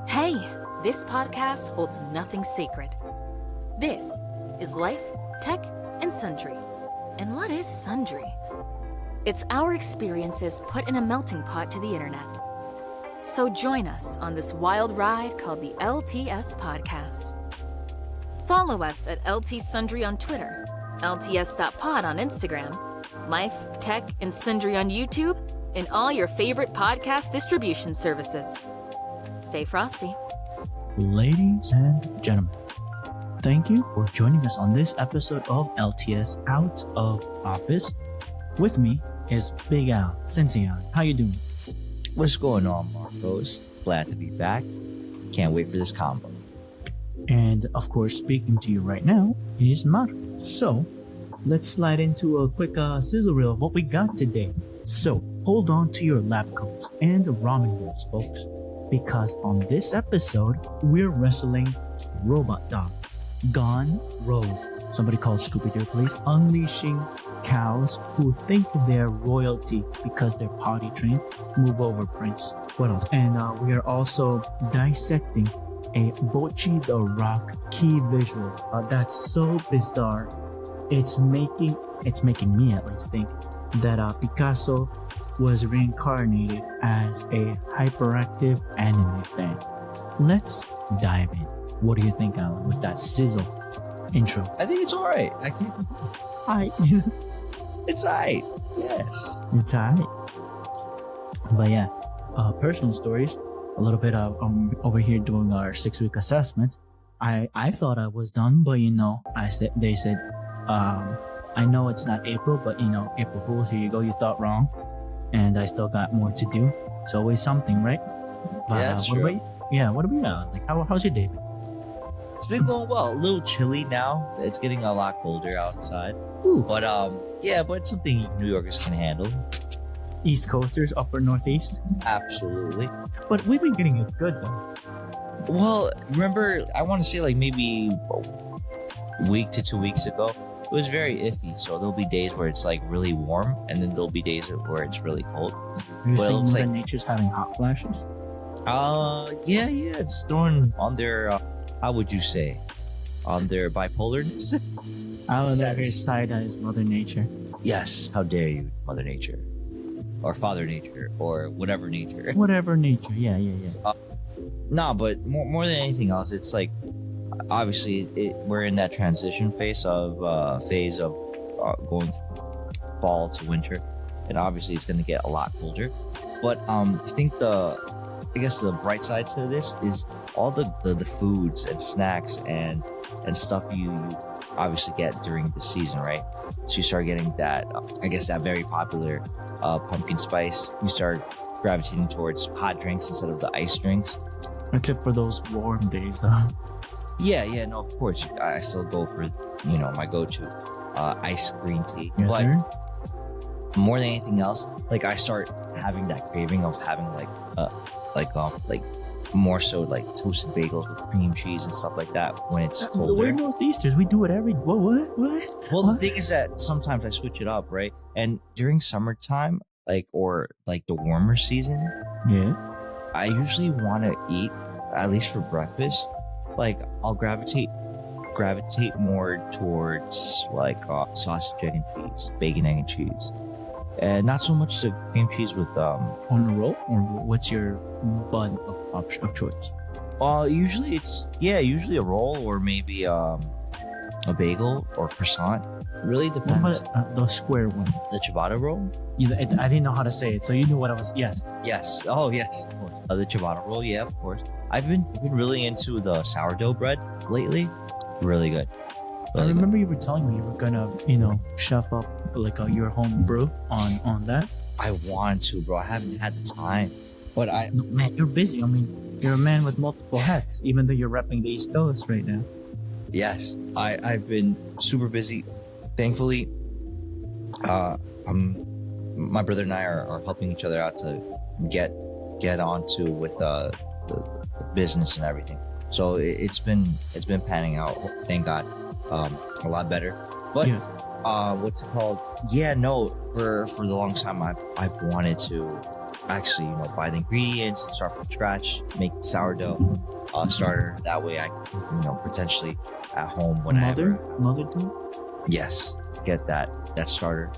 Hey, this podcast holds nothing sacred. This is Life, Tech, and Sundry. And what is Sundry? It's our experiences put in a melting pot to the internet. So join us on this wild ride called the LTS Podcast. Follow us at LT Sundry on Twitter, LTS.pod on Instagram, Life, Tech, and Sundry on YouTube, and all your favorite podcast distribution services. Stay frosty. Ladies and gentlemen, thank you for joining us on this episode of LTS Out of Office. With me is Big Al, Cynthia. How you doing? What's going on, Marcos? Glad to be back. Can't wait for this combo. And of course, speaking to you right now is Mar. So, let's slide into a quick sizzle reel of what we got today. So, hold on to your lab coats and ramen rolls, folks, because on this episode, we're wrestling Robot Dog, Gone Rogue. Somebody call Scooby-Doo, please. Unleashing cows who think they're royalty because they're potty trained. Move over, Prince. What else? And we are also dissecting a Bocchi the Rock key visual. That's so bizarre. It's making me at least think that Picasso was reincarnated as a hyperactive anime fan. Let's dive in. What do you think, Alan, with that sizzle intro? I think it's alright. I can't. It's alright. Yes. It's alright. But yeah, personal stories. A little bit over here doing our 6-week assessment. I thought I was done, but they said, I know it's not April, but April Fools, here you go, you thought wrong. And I still got more to do. It's always something, right? But, Yeah, that's true. What about like how's your day been? It's been going well. A little chilly now. It's getting a lot colder outside. Ooh. But but it's something New Yorkers can handle. East Coasters, upper Northeast. Absolutely. But we've been getting it good though. Well, remember, I want to say like maybe a week to 2 weeks ago, it was very iffy. So there'll be days where it's like really warm, and then there'll be days where it's really cold. Are you Well, saying it's Mother like- Nature's having hot flashes? Yeah, it's throwing on their, how would you say, on their bipolarness? I was Sad- over here side eyes Mother Nature. Yes, how dare you, Mother Nature, or Father Nature, or whatever nature. Whatever nature, yeah. Nah, but more than anything else, it's like obviously we're in that transition phase of going fall to winter, and obviously it's going to get a lot colder. But I think I guess the bright side to this is all the foods and snacks and stuff you obviously get during the season, right? So you start getting that, I guess, that very popular pumpkin spice. You start gravitating towards hot drinks instead of the ice drinks. Except for those warm days though. Yeah, no, of course. I still go for, my go-to iced green tea. Yes, but sir. more than anything else, like I start having that craving of having like more so like toasted bagels with cream cheese and stuff like that when it's colder. We're Northeasters. We do it every. What? Well, the thing is that sometimes I switch it up, right? And during summertime, or the warmer season, Yeah. I usually want to eat, at least for breakfast, I'll gravitate more towards sausage, egg, and cheese, bacon, egg, and cheese, and not so much the cream cheese with On a roll, or what's your bun of choice? usually usually a roll, or maybe a bagel or croissant. It really What depends. about the square one? The ciabatta roll. I didn't know how to say it, so you knew what I was. Yes. Yes. Oh, yes. Of course. The ciabatta roll. Yeah, of course. I've been really into the sourdough bread lately. Really good. I remember you were telling me you were gonna, chef up your home brew on that. I want to, bro. I haven't had the time, but No, man, you're busy. I mean, you're a man with multiple hats, even though you're repping the East Coast right now. yes, I've been super busy. Thankfully, my brother and I are helping each other out to get onto with the business and everything. So it's been panning out. Thank God, a lot better. But Yeah. what's it called? Yeah, no. For the longest time, I've wanted to. actually, buy the ingredients, start from scratch, make sourdough starter. That way I can, potentially at home whenever. Mother do? Yes, get that starter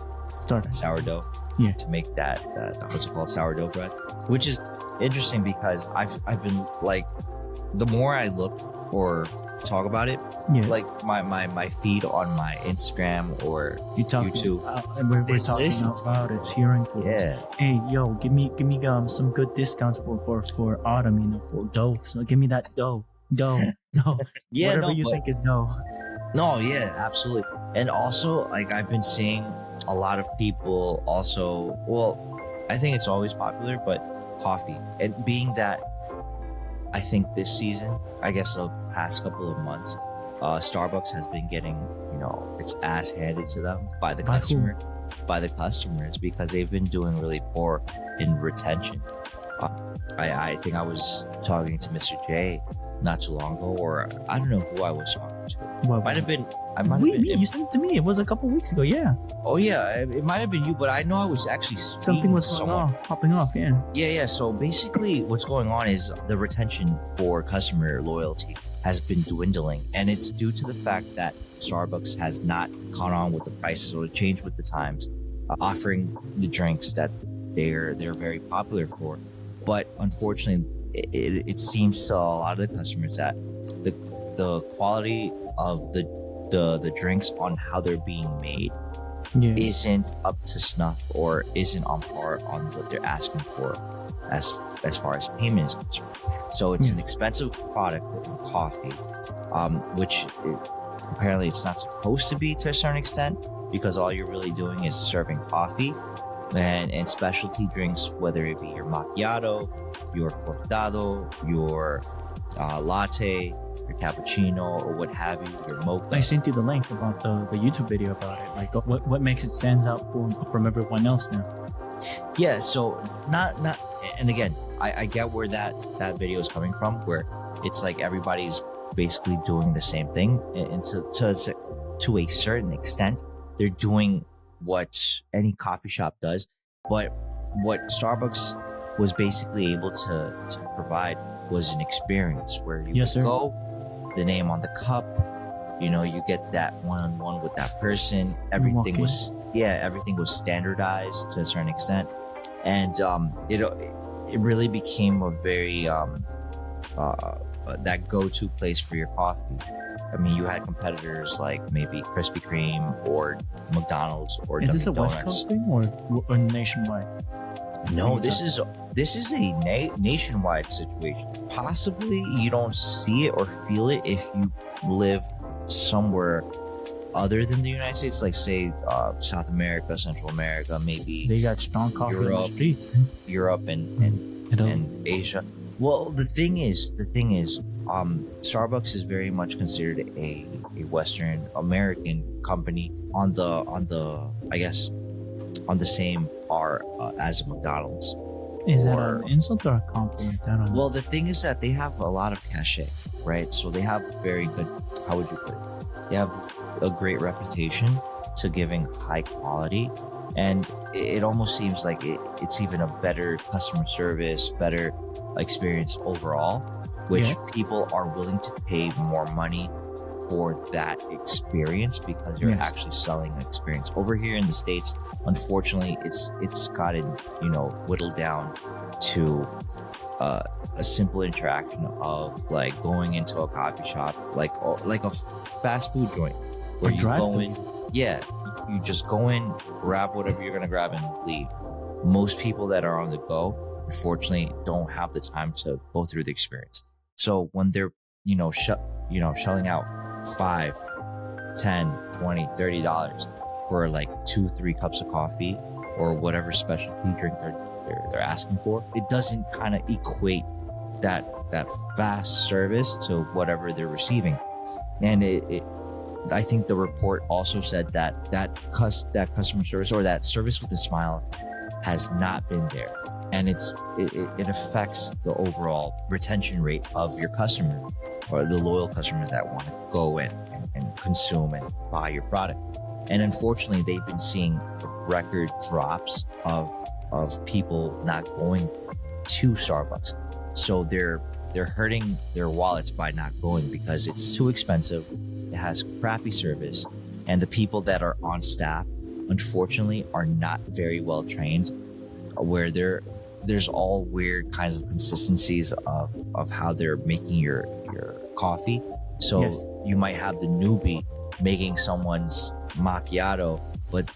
sourdough to make that what's it called, sourdough bread, which is interesting because I've been like, the more I look or talk about it, like my feed on my Instagram or YouTube, and we're talking about it's hearing. Yeah. Hey, yo, give me some good discounts for autumn, for dough. So give me that dough. Yeah, whatever you think is dough. No, yeah, absolutely. And also, like, I've been seeing a lot of people also, well, I think it's always popular, but coffee. And being that, I think this season, I guess the past couple of months, Starbucks has been getting, its ass handed to them by the customers, because they've been doing really poor in retention. I think I was talking to Mr. J not too long ago, or I don't know who I was talking to. Well, might have been. You sent it to me. It was a couple weeks ago. Yeah. Oh yeah, it might have been you, but I know I was actually something was popping off. Yeah. Yeah. So basically, what's going on is the retention for customer loyalty has been dwindling, and it's due to the fact that Starbucks has not caught on with the prices or changed with the times, offering the drinks that they're very popular for. But unfortunately, it seems to a lot of the customers that the quality of the drinks on how they're being made isn't up to snuff, or isn't on par on what they're asking for as far as payment is concerned. So it's an expensive product in coffee, which apparently it's not supposed to be to a certain extent, because all you're really doing is serving coffee and specialty drinks, whether it be your macchiato, your cortado, your latte, your cappuccino, or what have you, your mocha. I sent you the link about the YouTube video about it. Like, what makes it stand out from everyone else now? Yeah, so not, and again, I get where that video is coming from, where it's like everybody's basically doing the same thing, and to a certain extent, they're doing what any coffee shop does. But what Starbucks was basically able to provide was an experience where you go, the name on the cup, you get that one-on-one with that person. Everything was standardized to a certain extent, and it really became a very that go-to place for your coffee. I mean, you had competitors like maybe Krispy Kreme or McDonald's or Dunkin' Donuts. Is this a West Coast thing or nationwide? No, this is a nationwide situation. Possibly you don't see it or feel it if you live somewhere other than the United States, like say South America, Central America, maybe they got strong coffee in the streets. Europe and Asia. Well, the thing is, Starbucks is very much considered a Western American company on the I guess on the same par as McDonald's. Is that an insult or a compliment? I don't know. Well, the thing is that they have a lot of cachet, right? So they have very good, how would you put it? They have a great reputation to giving high quality, and it almost seems like it's even a better customer service, better experience overall, which people are willing to pay more money for that experience because you're actually selling an experience. Over here in the States, unfortunately, it's gotten whittled down to a simple interaction of like going into a coffee shop, like a fast food joint where you go in. Yeah, you just go in, grab whatever you're gonna grab, and leave. Most people that are on the go, unfortunately, don't have the time to go through the experience. So when they're shelling out $5, $10, $20, $30 for like 2-3 cups of coffee or whatever specialty drink they're asking for, it doesn't kind of equate that fast service to whatever they're receiving. And I think the report also said that customer service, or that service with a smile, has not been there, and it affects the overall retention rate of your customer, or the loyal customers that want to go in and consume and buy your product. And unfortunately, they've been seeing record drops of of people not going to Starbucks. So they're hurting their wallets by not going because it's too expensive. It has crappy service, and the people that are on staff, unfortunately, are not very well trained. Where there's all weird kinds of consistencies of how they're making your coffee. So Yes. you might have the newbie making someone's macchiato, but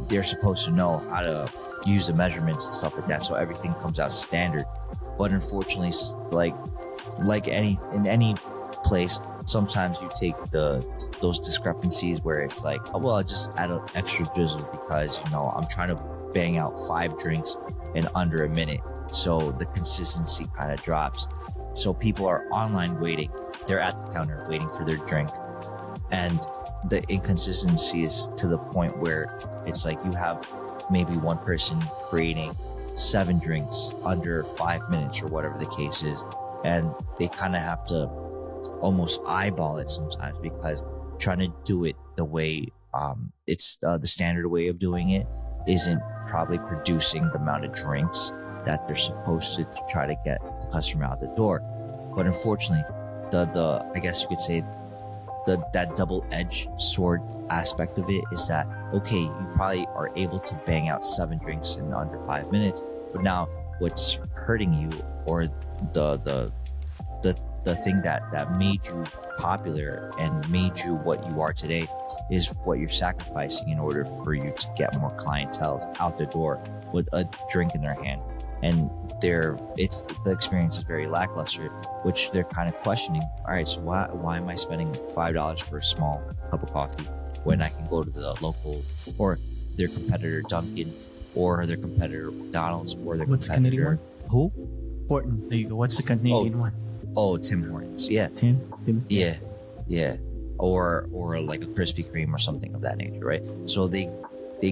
they're supposed to know how to use the measurements and stuff like that, so everything comes out standard. But unfortunately, like in any place, sometimes you take those discrepancies where it's like, oh, well, I just add an extra drizzle because I'm trying to bang out 5 drinks in under a minute, so the consistency kind of drops. So people are online waiting, they're at the counter waiting for their drink, and the inconsistency is to the point where it's like you have maybe one person creating 7 drinks under 5 minutes or whatever the case is, and they kind of have to almost eyeball it sometimes because trying to do it the way it's the standard way of doing it isn't probably producing the amount of drinks that they're supposed to try to get the customer out the door. But unfortunately, the I guess you could say that double-edged sword aspect of it is that, okay, you probably are able to bang out 7 drinks in under 5 minutes, but now what's hurting you, or the thing that made you popular and made you what you are today, is what you're sacrificing in order for you to get more clientele out the door with a drink in their hand. And the experience is very lackluster, which they're kind of questioning. All right, so why am I spending $5 for a small cup of coffee when I can go to the local or their competitor Dunkin' or their competitor McDonald's or their What's the competitor Canadian who? Horton. There you go. What's the Canadian one? Oh, Tim Hortons. Yeah. Tim. Yeah. Or like a Krispy Kreme or something of that nature, right? So they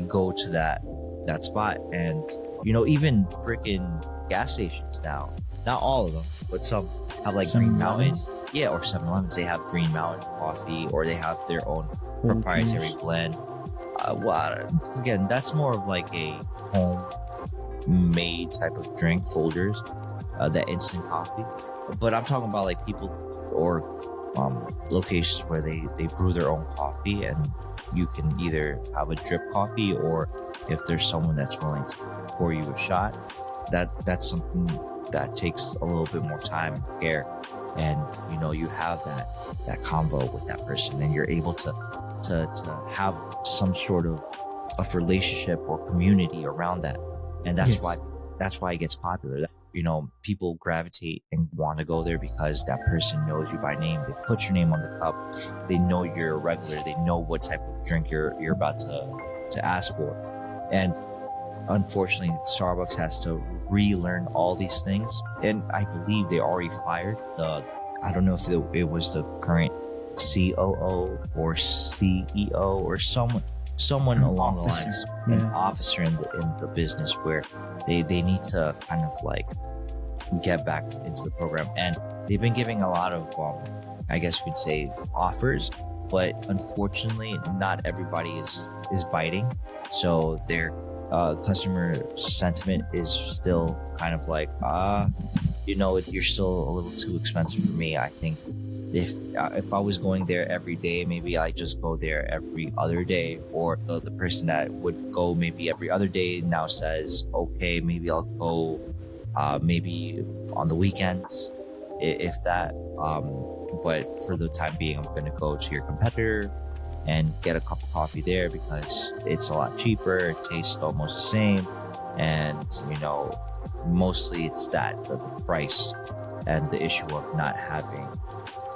go to that spot, and even freaking gas stations now, not all of them, but some have like Green Mountain, or 7-Elevens. They have Green Mountain coffee, or they have their own proprietary blend. Again, that's more of like a homemade type of drink, Folgers, that instant coffee. But I'm talking about like people or locations where they brew their own coffee, and you can either have a drip coffee, or if there's someone that's willing to pour you a shot, that's something that takes a little bit more time and care, and you have that convo with that person, and you're able to have some sort of relationship or community around that, and that's why it gets popular. People gravitate and want to go there because that person knows you by name. They put your name on the cup. They know you're a regular. They know what type of drink you're about to ask for. And unfortunately, Starbucks has to relearn all these things. And I believe they already fired I don't know if it was the current COO or CEO or someone along the lines, an officer in the business, where they need to kind of like get back into the program. And they've been giving a lot of I guess we'd say offers, but unfortunately not everybody is biting. So their customer sentiment is still kind of like, you're still a little too expensive for me. I think if I was going there every day, maybe I just go there every other day. Or the person that would go maybe every other day now says, okay, maybe I'll go maybe on the weekends, if that. But for the time being, I'm going to go to your competitor and get a cup of coffee there because it's a lot cheaper. It tastes almost the same. And, mostly it's the price and the issue of not having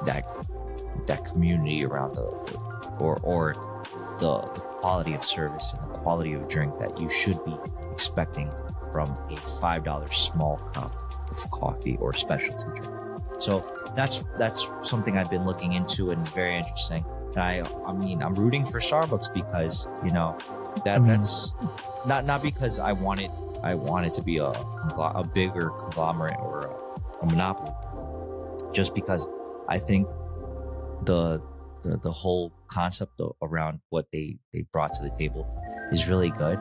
that community around the quality of service and the quality of drink that you should be expecting from a $5 small cup of coffee or specialty drink. So that's something I've been looking into, and very interesting. And I'm rooting for Starbucks because that's not because I want it to be a bigger conglomerate or a monopoly, just because I think the whole concept around what they brought to the table is really good.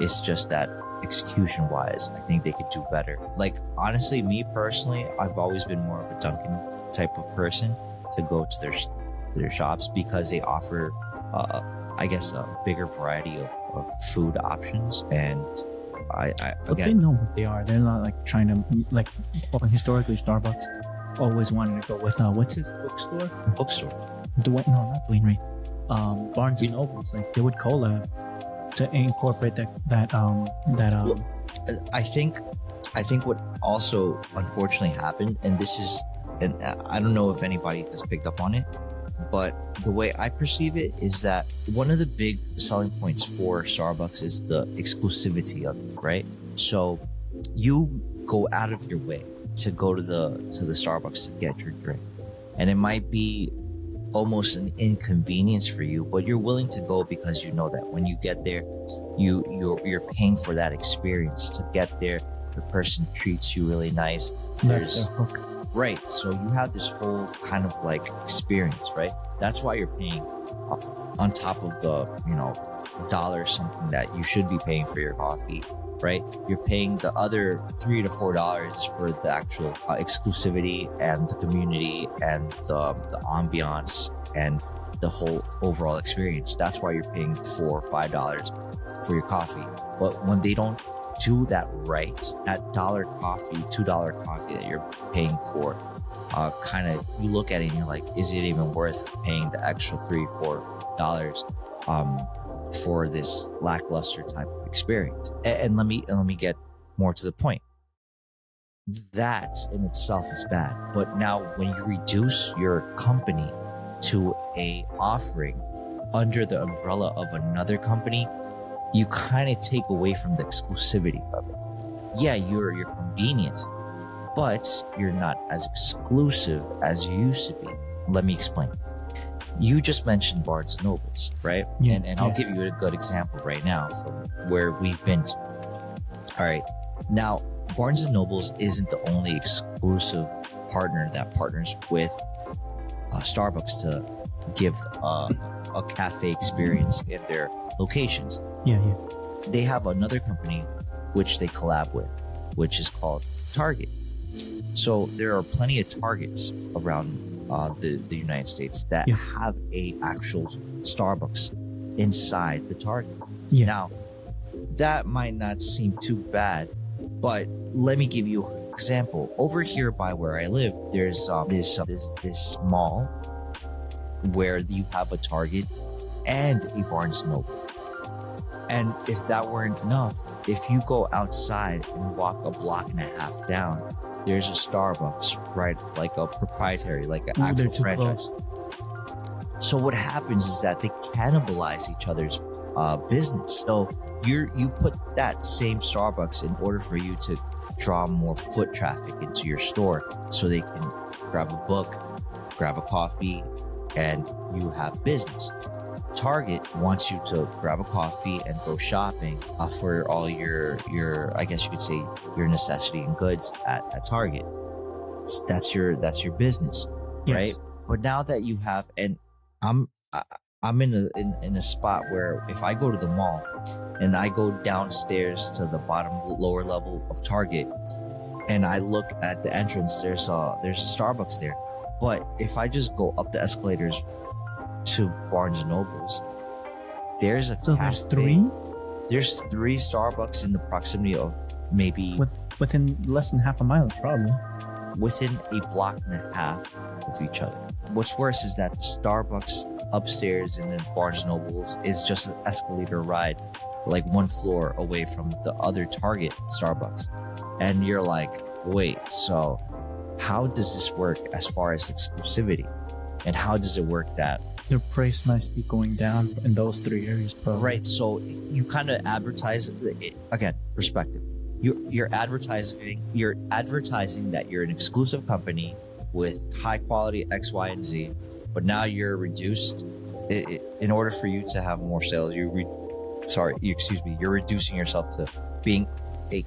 It's just that execution wise, I think they could do better. Like, honestly, me personally, I've always been more of a Dunkin' type of person to go to their shops because they offer, I guess, a bigger variety of food options. And But they know what they are. They're not like trying to like. Historically, Starbucks always wanted to go with what's his bookstore? bookstore. No, not Dwayne Reed. Barnes and Nobles. Like they would collab to incorporate that. Well, I think what also unfortunately happened, and this is, and I don't know if anybody has picked up on it, but the way I perceive it is that one of the big selling points for Starbucks is the exclusivity of it, right? So you go out of your way to go to the Starbucks to get your drink, and it might be almost an inconvenience for you, but you're willing to go because you know that when you get there, you're paying for that experience. To get there, the person treats you really nice. That's their hook. Right, so you have this whole kind of like experience, right? That's why you're paying on top of the dollar something that you should be paying for your coffee, right? You're paying the other $3 to $4 for the actual exclusivity and the community and the ambiance and the whole overall experience. That's why you're paying $4 or $5 for your coffee. But when they don't do that right, that dollar coffee, $2 coffee that you're paying for, kind of, you look at it and you're like, is it even worth paying the extra $3-4 for this lackluster type of experience? And let me get more to the point. That in itself is bad, but now when you reduce your company to a offering under the umbrella of another company, you kind of take away from the exclusivity of it. Yeah, you're convenient, but you're not as exclusive as you used to be. Let me explain. You just mentioned Barnes and Nobles, right? Yeah, and I'll give you a good example right now from where we've been to. All right. Now, Barnes and Nobles isn't the only exclusive partner that partners with Starbucks to give a cafe experience in their locations. Yeah. They have another company which they collab with, which is called Target. So there are plenty of Targets around the United States that have a actual Starbucks inside the Target. Yeah. Now, that might not seem too bad, but let me give you an example. Over here by where I live, there's this mall where you have a Target and a Barnes and Noble. And if that weren't enough, if you go outside and walk a block and a half down, there's a Starbucks, right? Like a proprietary, like an actual franchise. So what happens is that they cannibalize each other's business. So you put that same Starbucks in order for you to draw more foot traffic into your store, so they can grab a book, grab a coffee, and you have business. Target wants you to grab a coffee and go shopping for all your I guess you could say your necessity and goods at Target. That's your business, Yes. right? But now that you have, and I'm in a spot where if I go to the mall and I go downstairs to the lower level of Target and I look at the entrance, there's a Starbucks there. But if I just go up the escalators to Barnes and Nobles, there's a So cafe. there's three There's 3 Starbucks in the proximity of maybe within less than half a mile, probably. within a block and a half of each other. What's worse is that Starbucks upstairs in the Barnes and Nobles is just an escalator ride, like 1 floor away from the other Target Starbucks. And you're like, wait, so how does this work as far as exclusivity? And how does it work that Their price must be going down in those 3 areas, probably. right? So you kind of advertise again, perspective. You're advertising that you're an exclusive company with high quality X, Y, and Z, but now you're reduced. In order for you to have more sales, you're reducing yourself to being a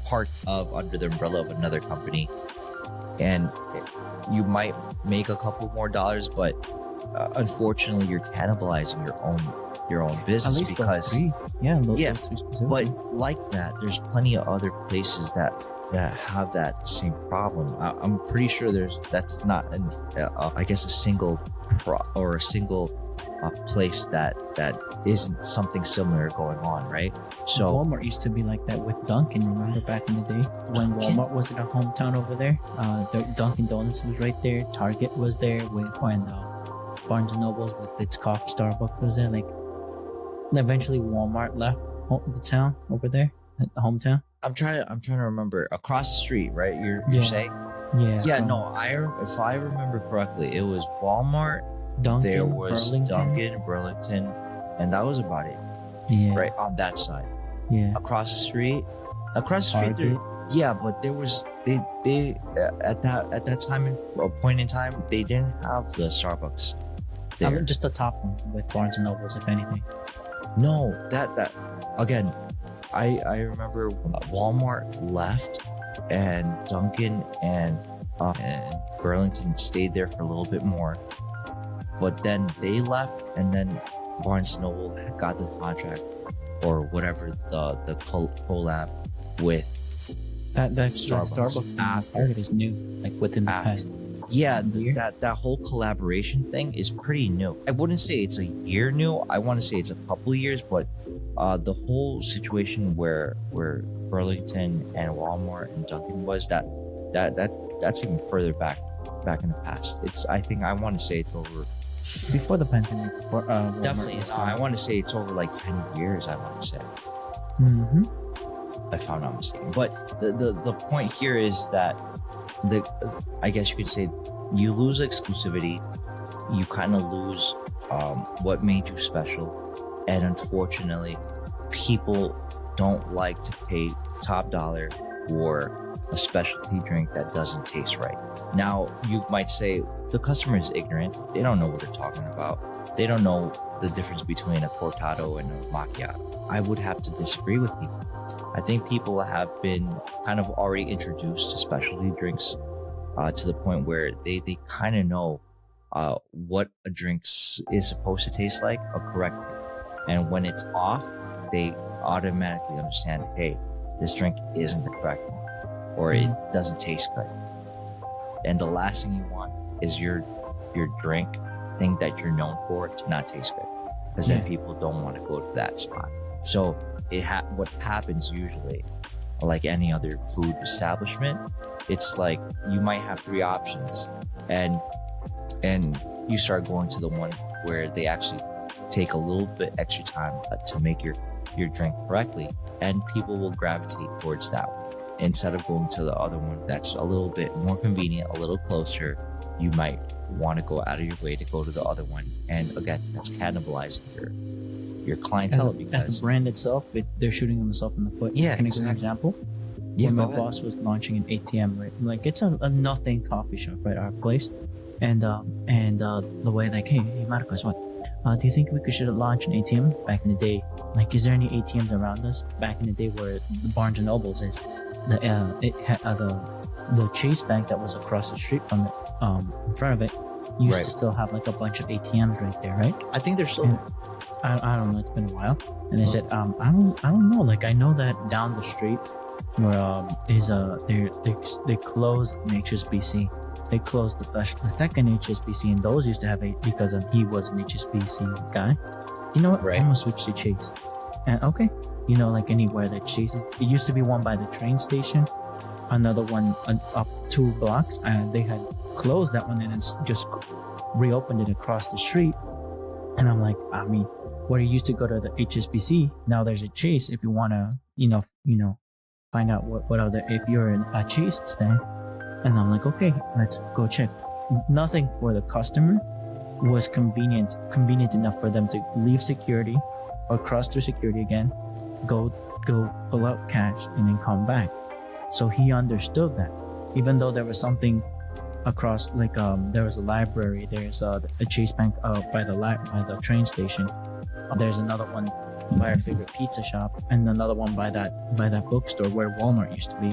part of under the umbrella of another company, and you might make a couple more dollars, but unfortunately, you're cannibalizing your own your own At business least those because three. Yeah, Yeah, those three specifically. but like that, there's plenty of other places that have that same problem. I'm pretty sure that's not I guess a single or a single place that isn't something similar going on, right? So Walmart used to be like that with Dunkin'. Remember back in the day when Dunkin'? Walmart was in our hometown over there? The Dunkin' Donuts was right there. Target was there with and Barnes and Nobles with its coffee. Starbucks was there. Like eventually Walmart left the town over there at the hometown. I'm trying to remember across the street, right? You're Yeah. saying? Yeah. Yeah, from no. If I remember correctly, it was Walmart. Dunkin', There was Burlington. Dunkin', Burlington, and that was about it, Yeah. right on that side. Yeah. Across the street, there, Target. yeah, but there was they at that time a point in time they didn't have the Starbucks I there. mean, just the top one with Barnes and Nobles, if anything. No, that again, I remember Walmart left, and Dunkin' and Burlington stayed there for a little bit more, but then they left, and then Barnes and Noble got the contract or whatever the collab with That Starbucks. Starbucks and Target is new, like within the After. past Yeah, year. that whole collaboration thing is pretty new. I wouldn't say it's a year new. I want to say it's a couple of years, but the whole situation where Burlington and Walmart and Dunkin' was that's even further back in the past. I want to say it's over. Before the pandemic. Walmart Definitely, was I want to say it's over like 10 years. I want to say, Mm-hmm. if I'm not mistaken. But the point here is that I guess you could say you lose exclusivity, you kind of lose what made you special, and unfortunately, people don't like to pay top dollar for a specialty drink that doesn't taste right. Now, you might say the customer is ignorant; they don't know what they're talking about. They don't know the difference between a cortado and a macchiato. I would have to disagree with people. I think people have been kind of already introduced to specialty drinks to the point where they kind of know what a drink is supposed to taste like correctly. And when it's off, they automatically understand, hey, this drink isn't the correct one, or it doesn't taste good. And the last thing you want is your drink thing that you're known for to not taste good, because then people don't want to go to that spot. So what happens usually, like any other food establishment, it's like you might have three options, and you start going to the one where they actually take a little bit extra time to make your drink correctly, and people will gravitate towards that one instead of going to the other one that's a little bit more convenient, a little closer. You might want to go out of your way to go to the other one, and again, that's cannibalizing your clientele. As the brand itself, they're shooting themselves in the foot. Yeah, Can I give an example? Yeah, when my go ahead. boss was launching an ATM, right? Like it's a nothing coffee shop, right? Our place, and the way like, hey Marcos, what? Do you think we should launch an ATM? Back in the day, like, is there any ATMs around us? Back in the day, where the Barnes and Nobles is, the Chase Bank that was across the street from it, in front of it, used Right. to still have like a bunch of ATMs right there, right? I think they're still. And I don't know, it's been a while. And they said, I don't know. Like, I know that down the street where they closed an HSBC. They closed the second HSBC, and those used to have because he was an HSBC guy. You know what? Right. I'm gonna switch to Chase. And okay, like anywhere that Chase is, it used to be one by the train station, another one up 2 blocks, and they had closed that one and then just reopened it across the street. And I'm like, I mean, where you used to go to the HSBC, now there's a Chase. If you want to, find out what other, if you're a Chase stand. And I'm like, okay, let's go check. Nothing for the customer was convenient enough for them to leave security or cross through security again, go pull out cash and then come back. So he understood that, even though there was something across, like there was a library, there's a Chase Bank by the train station, there's another one by our favorite pizza shop, and another one by that bookstore where Walmart used to be.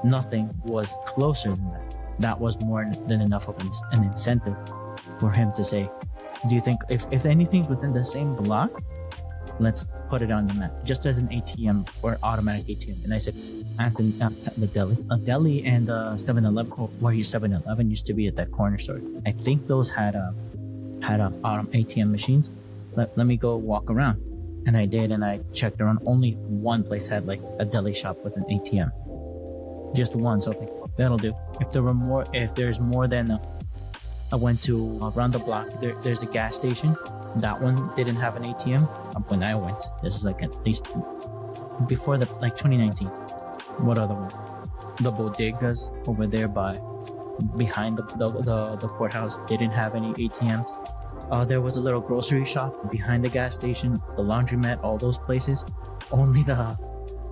Nothing was closer than that. That was more than enough of an incentive for him to say, Do you think if anything's within the same block, let's put it on the map, just as an ATM or automatic ATM? And I said, Anthony, the deli, a deli and 7-Eleven, where you 7-Eleven used to be at that corner store. I think those had ATM machines. Let me go walk around. And I did, and I checked around. Only one place had like a deli shop with an ATM. Just one, so okay, that'll do. If there's more than, I went to around the block. There's a gas station. That one didn't have an ATM when I went. This is like at least before 2019. What other one? The bodegas over there behind the courthouse didn't have any ATMs. There was a little grocery shop behind the gas station, the laundromat, all those places. Only the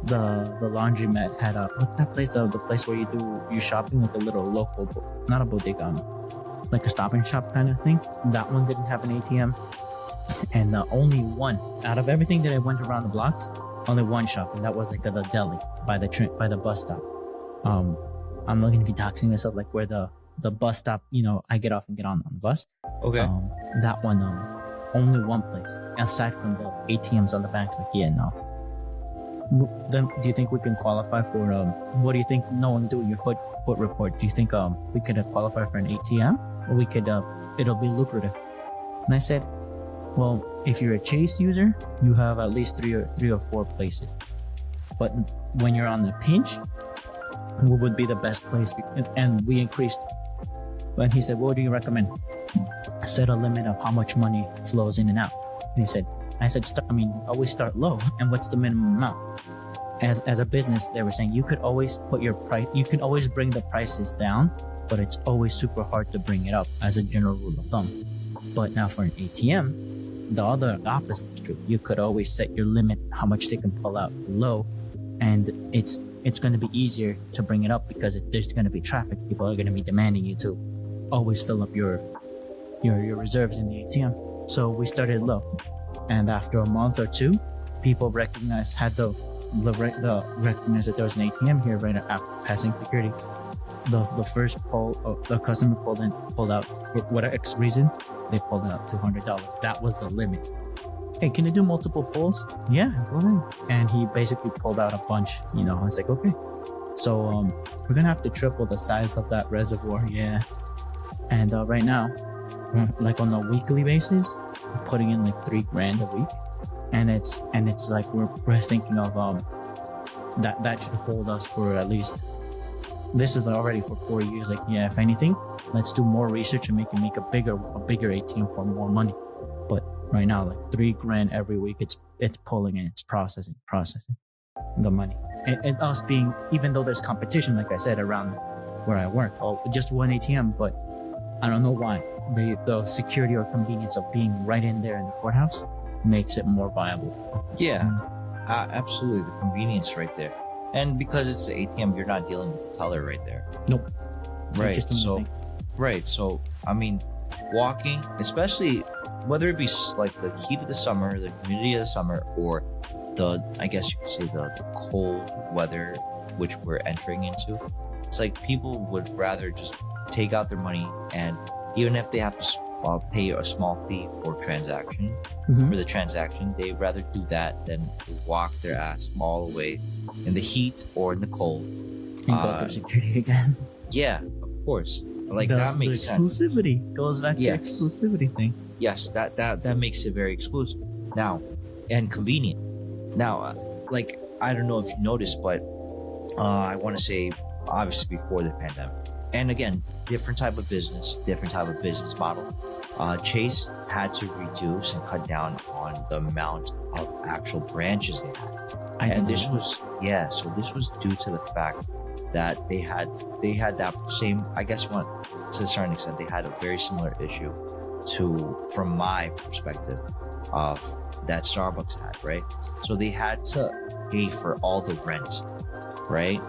laundromat had what's that place? The place where you do your shopping, like a little local, not a bodega, like a stop and shop kind of thing. That one didn't have an ATM, and only one out of everything that I went around the blocks, only one shop, and that was like the deli by the bus stop. I'm looking to be doxing myself, like where the bus stop, I get off and get on the bus. Okay. That one, only one place aside from the ATMs on the banks. Like, yeah, no. Then, do you think we can qualify for? What do you think? Knowing doing your foot report, do you think we could qualify for an ATM, or we could? It'll be lucrative. And I said, well, if you're a Chase user, you have at least three or four places. But when you're on the pinch, what would be the best place? And we increased. And he said, what do you recommend? I set a limit of how much money flows in and out. And I said, always start low. And what's the minimum amount? As a business, they were saying you could always put your price, you can always bring the prices down, but it's always super hard to bring it up as a general rule of thumb. But now for an ATM, the opposite is true. You could always set your limit, how much they can pull out low, and it's going to be easier to bring it up because there's going to be traffic. People are going to be demanding you to always fill up your reserves in the ATM. So we started low, and after a month or two, people recognized that there was an ATM here right after passing security. The first the customer pulled out for whatever X reason, they pulled out $200. That was the limit. Hey, can you do multiple pulls? Yeah, go ahead. And he basically pulled out a bunch. I was like, okay. So we're gonna have to triple the size of that reservoir. Yeah. And right now, like on a weekly basis, we're putting in like $3,000 a week, and it's like we're thinking of that should hold us for at least. This is already for 4 years. Like, yeah, if anything, let's do more research and make a bigger ATM for more money. But right now, like $3,000 every week, it's pulling and it's processing the money. And us being, even though there's competition, like I said, around where I work, just one ATM, but I don't know why. The security or convenience of being right in there in the courthouse makes it more viable. Yeah, absolutely. The convenience right there. And because it's the ATM, you're not dealing with the teller right there. Nope. Right. So, walking, especially whether it be like the heat of the summer, the humidity of the summer, or I guess you could say the cold weather, which we're entering into, it's like people would rather just take out their money, and even if they have to pay a small fee for the transaction, they'd rather do that than walk their ass all the way in the heat or in the cold and go through security again. Yeah, of course. Like, that makes sense. Exclusivity goes back to the exclusivity thing. Yes, that makes it very exclusive now and convenient. Now, like, I don't know if you noticed, but I want to say, obviously before the pandemic, and again, different type of business model. Chase had to reduce and cut down on the amount of actual branches they had. This was due to the fact that they had that same, I guess to a certain extent, they had a very similar issue from my perspective, of that Starbucks had, right? So they had to pay for all the rent, right?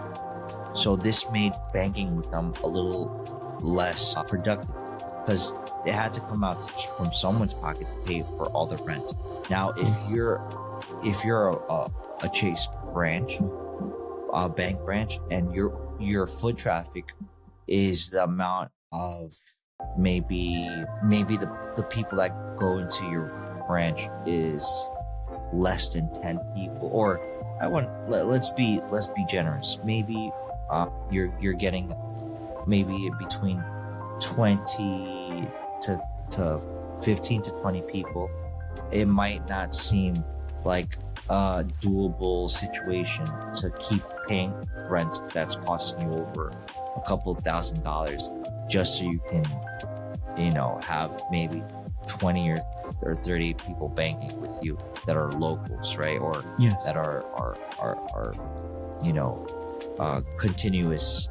So this made banking with them a little less productive, because it had to come out from someone's pocket to pay for all the rent. Now, if you're a Chase branch, a bank branch, and your foot traffic is the amount of maybe the people that go into your branch is less than 10 people, or let's be generous. Maybe you're getting maybe between 20 to 15 to 20 people. It might not seem like a doable situation to keep paying rent that's costing you over a couple $1,000 just so you can, have maybe 20 or 30 people banking with you that are locals, right? Or Yes. that are continuous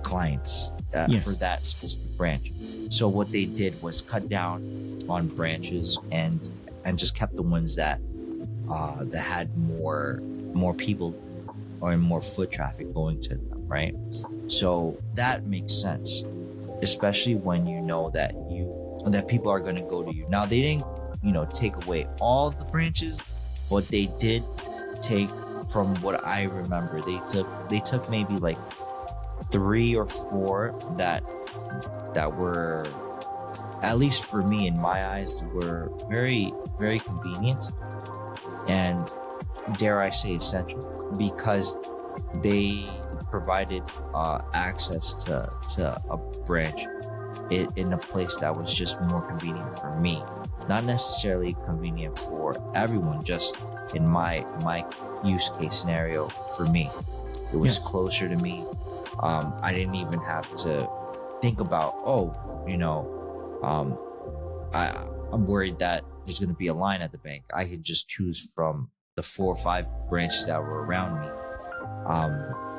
clients Yes. for that specific branch. So what they did was cut down on branches and just kept the ones that had more people or more foot traffic going to them, right? So that makes sense, especially when you know that people are going to go to you. Now they didn't, take away all the branches, but they did take, from what I remember, they took maybe like 3 or 4 that were, at least for me in my eyes, were very, very convenient and, dare I say, essential, because they provided access to a branch in a place that was just more convenient for me, not necessarily convenient for everyone, just in my use case scenario. For me, it was Yes. closer to me. I didn't even have to think about, I'm worried that there's going to be a line at the bank. I could just choose from the 4 or 5 branches that were around me.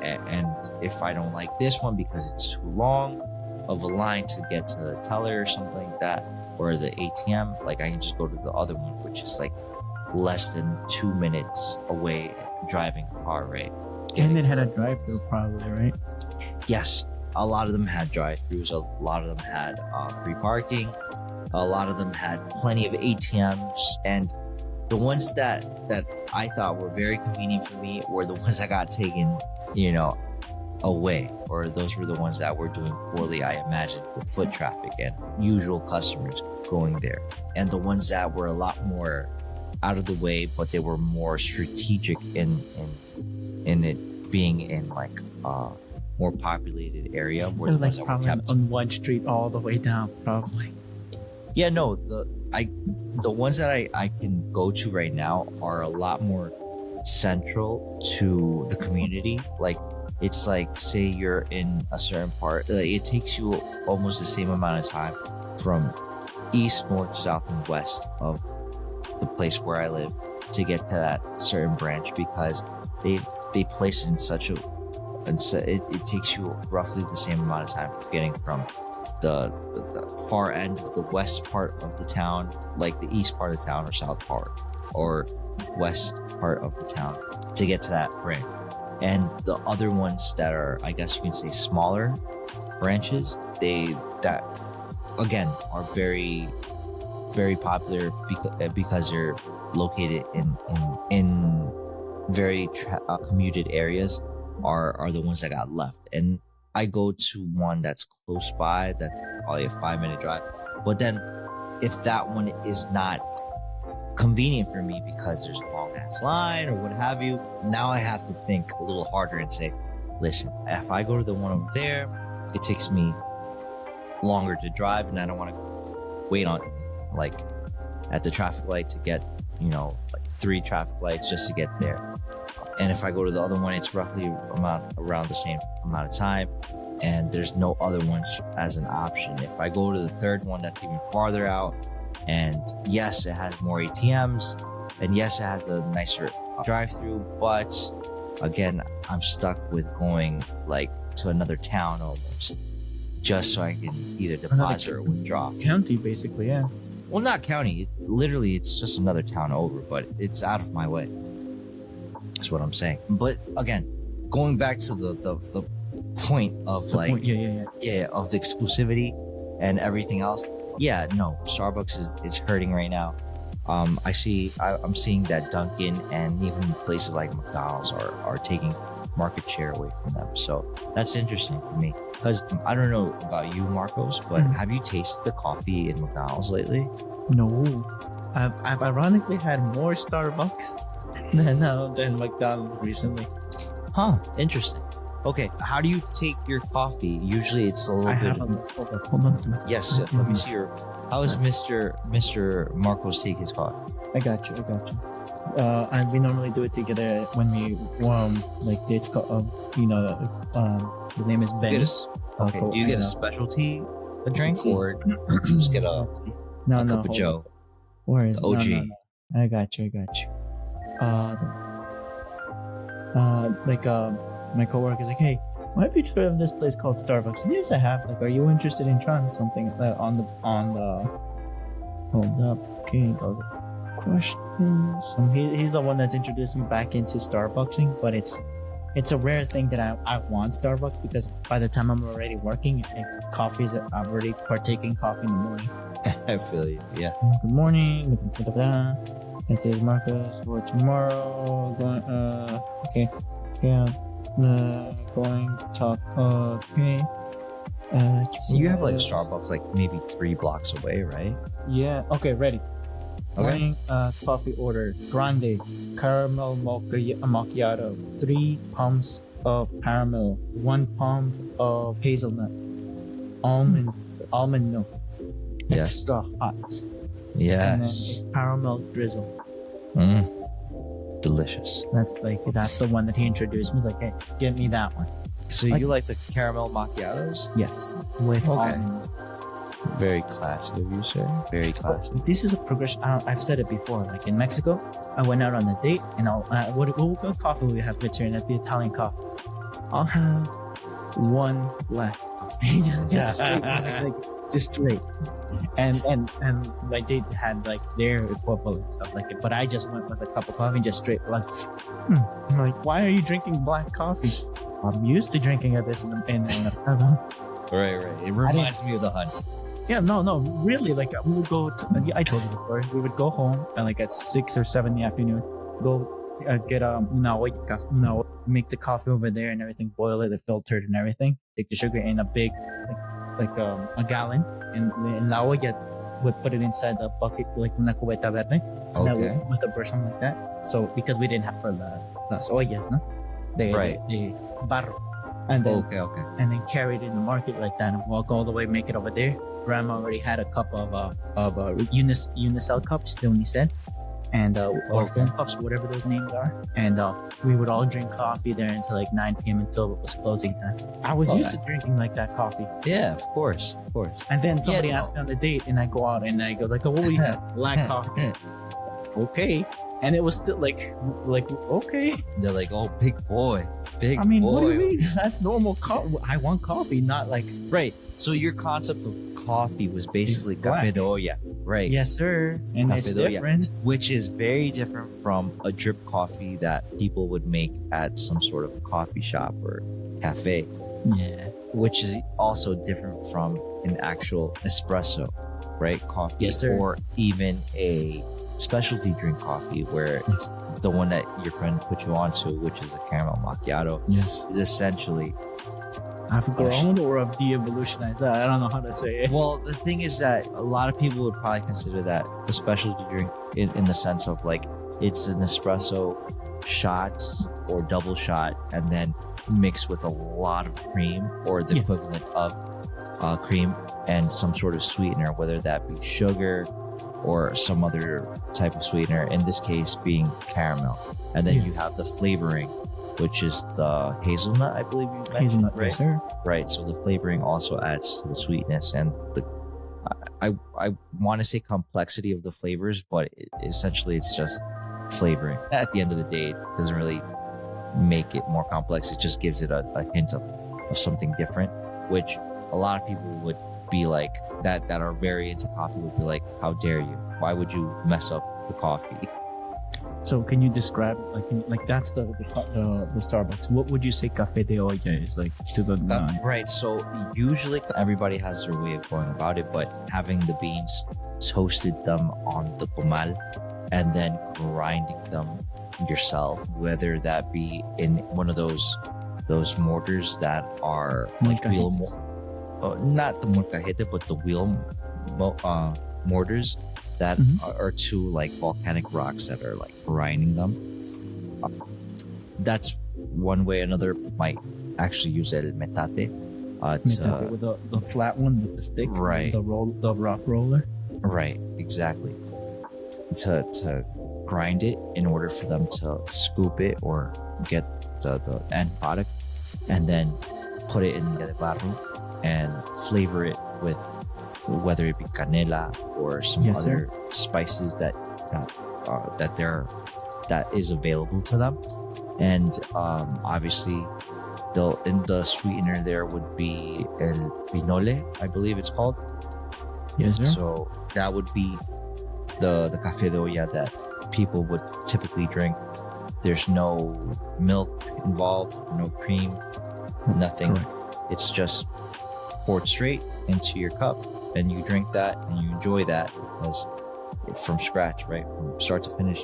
And if I don't like this one because it's too long of a line to get to the teller or something like that, or the ATM, like, I can just go to the other one, which is like less than 2 minutes away driving a car, right? And it had a drive-through probably, right? Yes, a lot of them had drive-throughs. A lot of them had free parking. A lot of them had plenty of ATMs. And the ones that I thought were very convenient for me were the ones that got taken, away. Or those were the ones that were doing poorly, I imagine, with foot traffic and usual customers going there. And the ones that were a lot more out of the way, but they were more strategic in it being in like more populated area, where Or the ones like that were probably kept. on one street all the way down, probably. Yeah, no, the ones that I can go to right now are a lot more central to the community. Like, it's like, say you're in a certain part, like, it takes you almost the same amount of time from east, north, south, and west of the place where I live to get to that certain branch, because they place it in such a, and so it takes you roughly the same amount of time getting from the far end of the west part of the town, like the east part of the town, or south part or west part of the town, to get to that branch. And the other ones that are, I guess you can say, smaller branches, that again are very, very popular because they're located in very commuted areas, are the ones that got left. And I go to one that's close by, that's probably a 5-minute drive. But then if that one is not convenient for me because there's a long ass line or what have you, now I have to think a little harder and say, listen, if I go to the one over there, it takes me longer to drive, and I don't want to wait on, like, at the traffic light to get, like 3 traffic lights just to get there. And if I go to the other one, it's roughly around the same amount of time, and there's no other ones as an option. If I go to the third one, that's even farther out, and yes, it has more ATMs, and yes, it has a nicer drive-through, but again, I'm stuck with going like to another town almost, just so I can either deposit or withdraw. County, basically, yeah. Well, not county. Literally, it's just another town over, but it's out of my way. That's what I'm saying. But again, going back to the point of The like, point, yeah. of the exclusivity and everything else. Yeah, no, Starbucks is hurting right now. I'm seeing that Dunkin' and even places like McDonald's are taking market share away from them. So that's interesting to me because I don't know about you, Marcos, but have you tasted the coffee in McDonald's lately? No, I've ironically had more Starbucks than McDonald's recently. Huh? Interesting. Okay, how do you take your coffee? Usually, it's a little I bit. have a hold on. Yes, let me see your. How does Mr. Marcos take his coffee? I got you. We normally do it together when we like it's called his name is Ben. Okay, do you get a specialty drink or you just get a cup of Joe? Where is OG? No. I got you. My coworker's like, hey, why have you heard of this place called Starbucks? And yes, I have. Like, are you interested in trying something on the hold up? Okay, those questions. He's the one that's introduced me back into Starbucksing, but it's a rare thing that I want Starbucks because by the time I'm already working, I'm already partaking coffee in the morning. I feel you. Yeah. Good morning. It is Marcus for tomorrow. Okay. Yeah. Going to talk. Okay. So you have like Starbucks like maybe 3 blocks away, right? Yeah. Okay. Ready. Okay. Morning. Coffee order. Grande. Caramel macchiato. 3 pumps of caramel. 1 pump of hazelnut. Almond milk. Yes. Extra hot. Yes. And then a caramel drizzle. Delicious. That's the one that he introduced me. Like, hey, give me that one. So you like the caramel macchiatos? Yes, with almond. Very classy of you, sir. Very classy. This is a progression. I've said it before. Like in Mexico, I went out on a date, and what coffee will we have return at the Italian coffee? I'll have 1 black coffee, just straight, just straight. And my date had like their equivalent of like it, but I just went with a cup of coffee, just straight black. I'm like, why are you drinking black coffee? I'm used to drinking this in Right. It reminds me of the hunt. Yeah, no, really. Like we would go. I told you the story. We would go home and like at 6 or 7 in the afternoon, go get make the coffee over there and everything, boil it, filter it and everything. Take the sugar in a big, like a gallon, and in la olla, would put it inside the bucket like una cubeta verde. Okay. With a brush, something like that. So because we didn't have for las ollas, no, the barro. And then, okay. And then carry it in the market like that and walk all the way, make it over there. Grandma already had a cup of Unicel cups, the Unicel, and or phone cups, whatever those names are. And we would all drink coffee there until like 9 p.m. until it was closing time. I was used to drinking like that coffee. Yeah, of course. And then somebody asked me on the date, and I go out and I go like, "Oh, what do you have? Black coffee." Okay. And it was still like okay. They're like, "Oh, big boy." I mean, what do you mean? That's normal. I want coffee, not like right. So your concept of coffee was basically café de olla, right? Yes, sir. And Café it's de olla, different, which is very different from a drip coffee that people would make at some sort of coffee shop or cafe. Yeah. Which is also different from an actual espresso, right? Coffee, yes, sir. Or even a specialty drink coffee where the one that your friend put you onto, which is a caramel macchiato, yes, is essentially I've grown or of de-evolutionized. I don't know how to say it. Well, the thing is that a lot of people would probably consider that a specialty drink in the sense of like it's an espresso shot or double shot and then mixed with a lot of cream or the equivalent of cream and some sort of sweetener, whether that be sugar or some other type of sweetener, in this case being caramel. And then you have the flavoring, which is the hazelnut, I believe you mentioned, Hazelnut, right? yes, sir. Right. So the flavoring also adds to the sweetness and the. I want to say complexity of the flavors, but essentially it's just flavoring. At the end of the day, it doesn't really make it more complex. It just gives it a hint of something different, which a lot of people would be like that are very into coffee would be like, how dare you? Why would you mess up the coffee? So can you describe like that's the Starbucks? What would you say café de olla is like to the right? So usually everybody has their way of going about it, but having the beans toasted them on the comal and then grinding them yourself, whether that be in one of those mortars that are like wheel not the molcajete, but the wheel mortars that are two like volcanic rocks that are like grinding them. That's one way. Another might actually use el metate. With the flat one with the stick, right? The rock roller, right? Exactly. To grind it in order for them to scoop it or get the end product, and then put it in the barro and flavor it with whether it be canela or some other spices that is available to them. And obviously in the sweetener there would be el pinole, I believe it's called. Yes, sir. So that would be the café de olla that people would typically drink. There's no milk involved, no cream, nothing. Correct. It's just poured straight into your cup, and you drink that and you enjoy that because from scratch, right, from start to finish,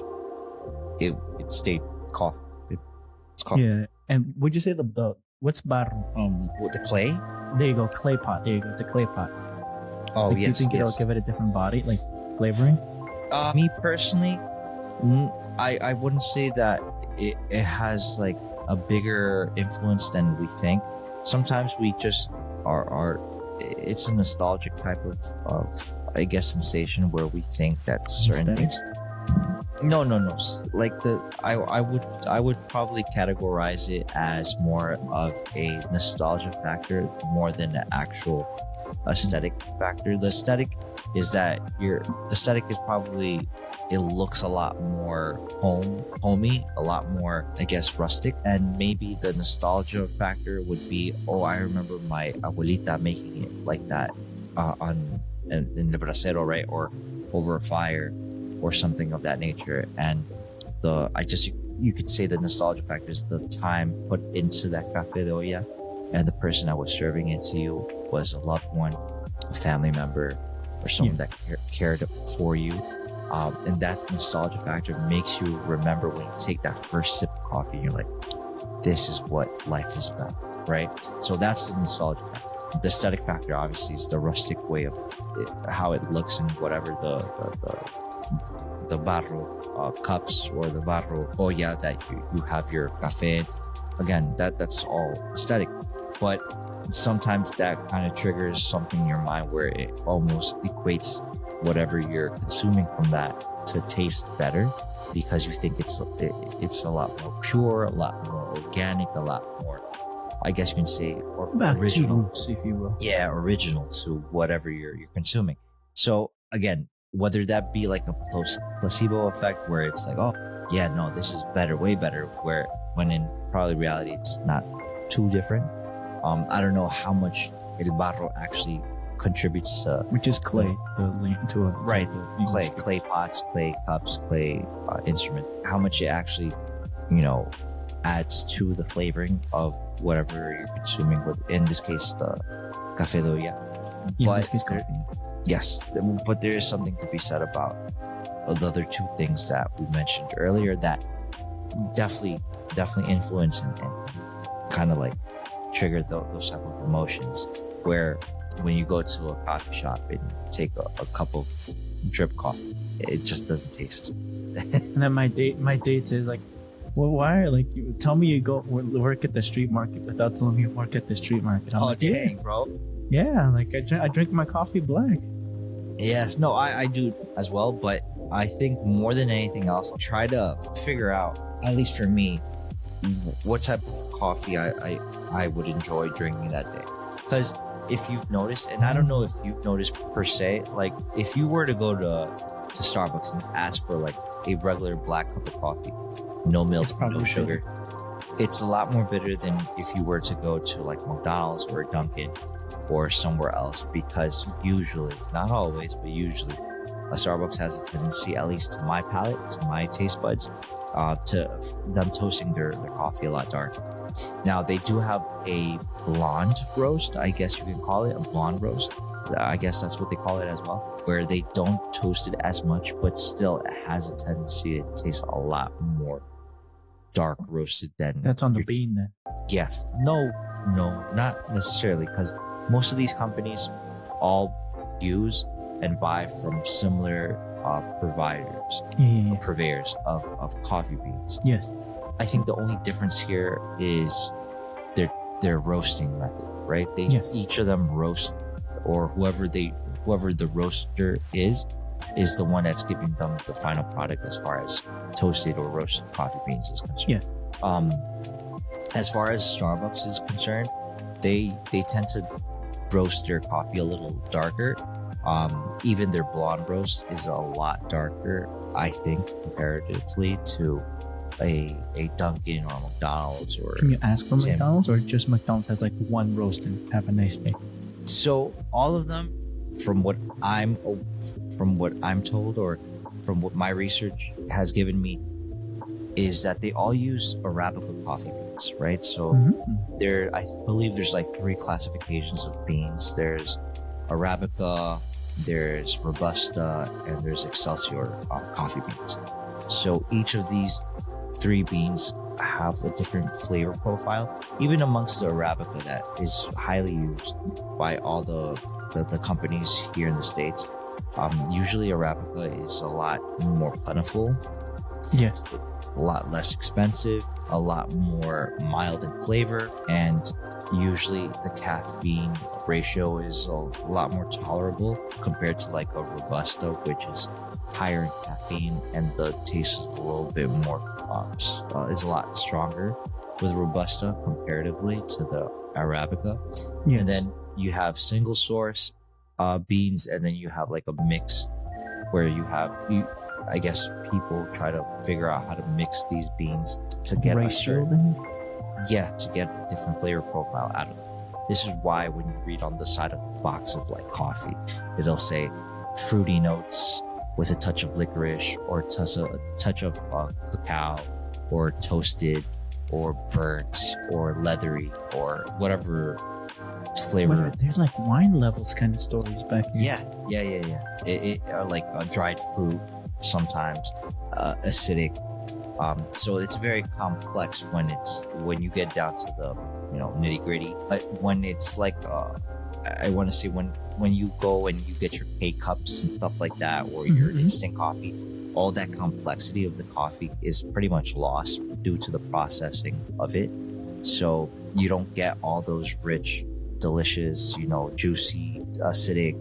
it stayed coffee. It's coffee. Yeah, and would you say the what's barro? With the clay? There you go, clay pot. There you go, it's a clay pot. Oh, like, yes. Do you think it'll give it a different body, like flavoring? Me personally, I wouldn't say that it has like a bigger influence than we think. Sometimes we just are it's a nostalgic type of I guess sensation where we think that certain things. No. Like I would probably categorize it as more of a nostalgia factor more than an actual aesthetic factor. The aesthetic is probably, it looks a lot more homey, a lot more, I guess, rustic. And maybe the nostalgia factor would be, oh, I remember my abuelita making it like that in the brasero, right? Or over a fire or something of that nature. And you could say the nostalgia factor is the time put into that café de olla, and the person that was serving it to you was a loved one, a family member, or someone that cared for you. And that nostalgia factor makes you remember when you take that first sip of coffee, you're like, this is what life is about, right? So that's the nostalgia factor. The aesthetic factor, obviously, is the rustic way of how it looks and whatever the barro cups or the barro olla that you have your cafe. Again, that's all aesthetic. But sometimes that kind of triggers something in your mind where it almost equates whatever you're consuming from that to taste better, because you think it's a lot more pure, a lot more organic, a lot more, I guess you can say, or back original, to roots, if you will. Yeah, original to whatever you're consuming. So again, whether that be like a placebo effect where it's like, oh yeah, no, this is better, way better, where when in probably reality it's not too different. I don't know how much el barro actually contributes to, which is clay, clay pots, clay cups, clay instruments. How much it actually, adds to the flavoring of whatever you're consuming. With, in this case, the café de olla. In this case, coffee. Yes, but there is something to be said about the other two things that we mentioned earlier that definitely influence and kind of like trigger those type of emotions, where when you go to a coffee shop and take a cup of drip coffee, it just doesn't taste. And then my date says like, well, why? Like, you tell me you go work at the street market without telling me you work at the street market. I'm like, dang, bro. Yeah, like I drink my coffee black. Yes, no, I do as well, but I think more than anything else, try to figure out, at least for me, what type of coffee I would enjoy drinking that day. Because if you've noticed, and I don't know if you've noticed per se, like if you were to go to Starbucks and ask for like a regular black cup of coffee, no milk, no sugar, it's a lot more bitter than if you were to go to like McDonald's or Dunkin' or somewhere else, because usually, not always, but usually, a Starbucks has a tendency, at least to my palate, to my taste buds, to them toasting their coffee a lot darker. Now, they do have a blonde roast, I guess you can call it a blonde roast, I guess that's what they call it as well, where they don't toast it as much, but still it has a tendency to taste a lot more dark roasted than That's on the your bean then. Yes. No, not necessarily, because most of these companies all use and buy from similar providers, Yeah. purveyors of coffee beans. Yes. I think the only difference here is their roasting method, right? Yes. Each of them roast, or whoever the roaster is the one that's giving them the final product as far as toasted or roasted coffee beans is concerned. Yeah. As far as Starbucks is concerned, they tend to roast their coffee a little darker. Even their blonde roast is a lot darker, I think, comparatively to a Dunkin' or a McDonald's or. Can you ask for Tim. McDonald's, or just McDonald's has like one roast and have a nice day? So all of them, from what I'm told, or from what my research has given me, is that they all use Arabica coffee beans, right? So I believe there's like 3 classifications of beans. There's Arabica, there's Robusta, and there's Excelsior coffee beans. So each of these 3 beans have a different flavor profile, even amongst the Arabica that is highly used by all the companies here in the States. Usually Arabica is a lot more plentiful, Yes. a lot less expensive, a lot more mild in flavor, and usually the caffeine ratio is a lot more tolerable compared to like a Robusta, which is higher in caffeine, and the taste is a little bit more is a lot stronger with Robusta comparatively to the Arabica. Yes. And then you have single source beans, and then you have like a mix where I guess people try to figure out how to mix these beans to get a certain, to get a different flavor profile out of it. This is why when you read on the side of a box of like coffee, it'll say fruity notes with a touch of licorice, or a touch of cacao, or toasted, or burnt, or leathery, or whatever flavor. There's like wine levels kind of stories back here. Yeah. It like dried fruit, sometimes acidic. So it's very complex when you get down to the nitty gritty. But when it's like I want to say when you go and you get your K cups and stuff like that, or your instant coffee, all that complexity of the coffee is pretty much lost due to the processing of it. So you don't get all those rich, delicious, juicy, acidic,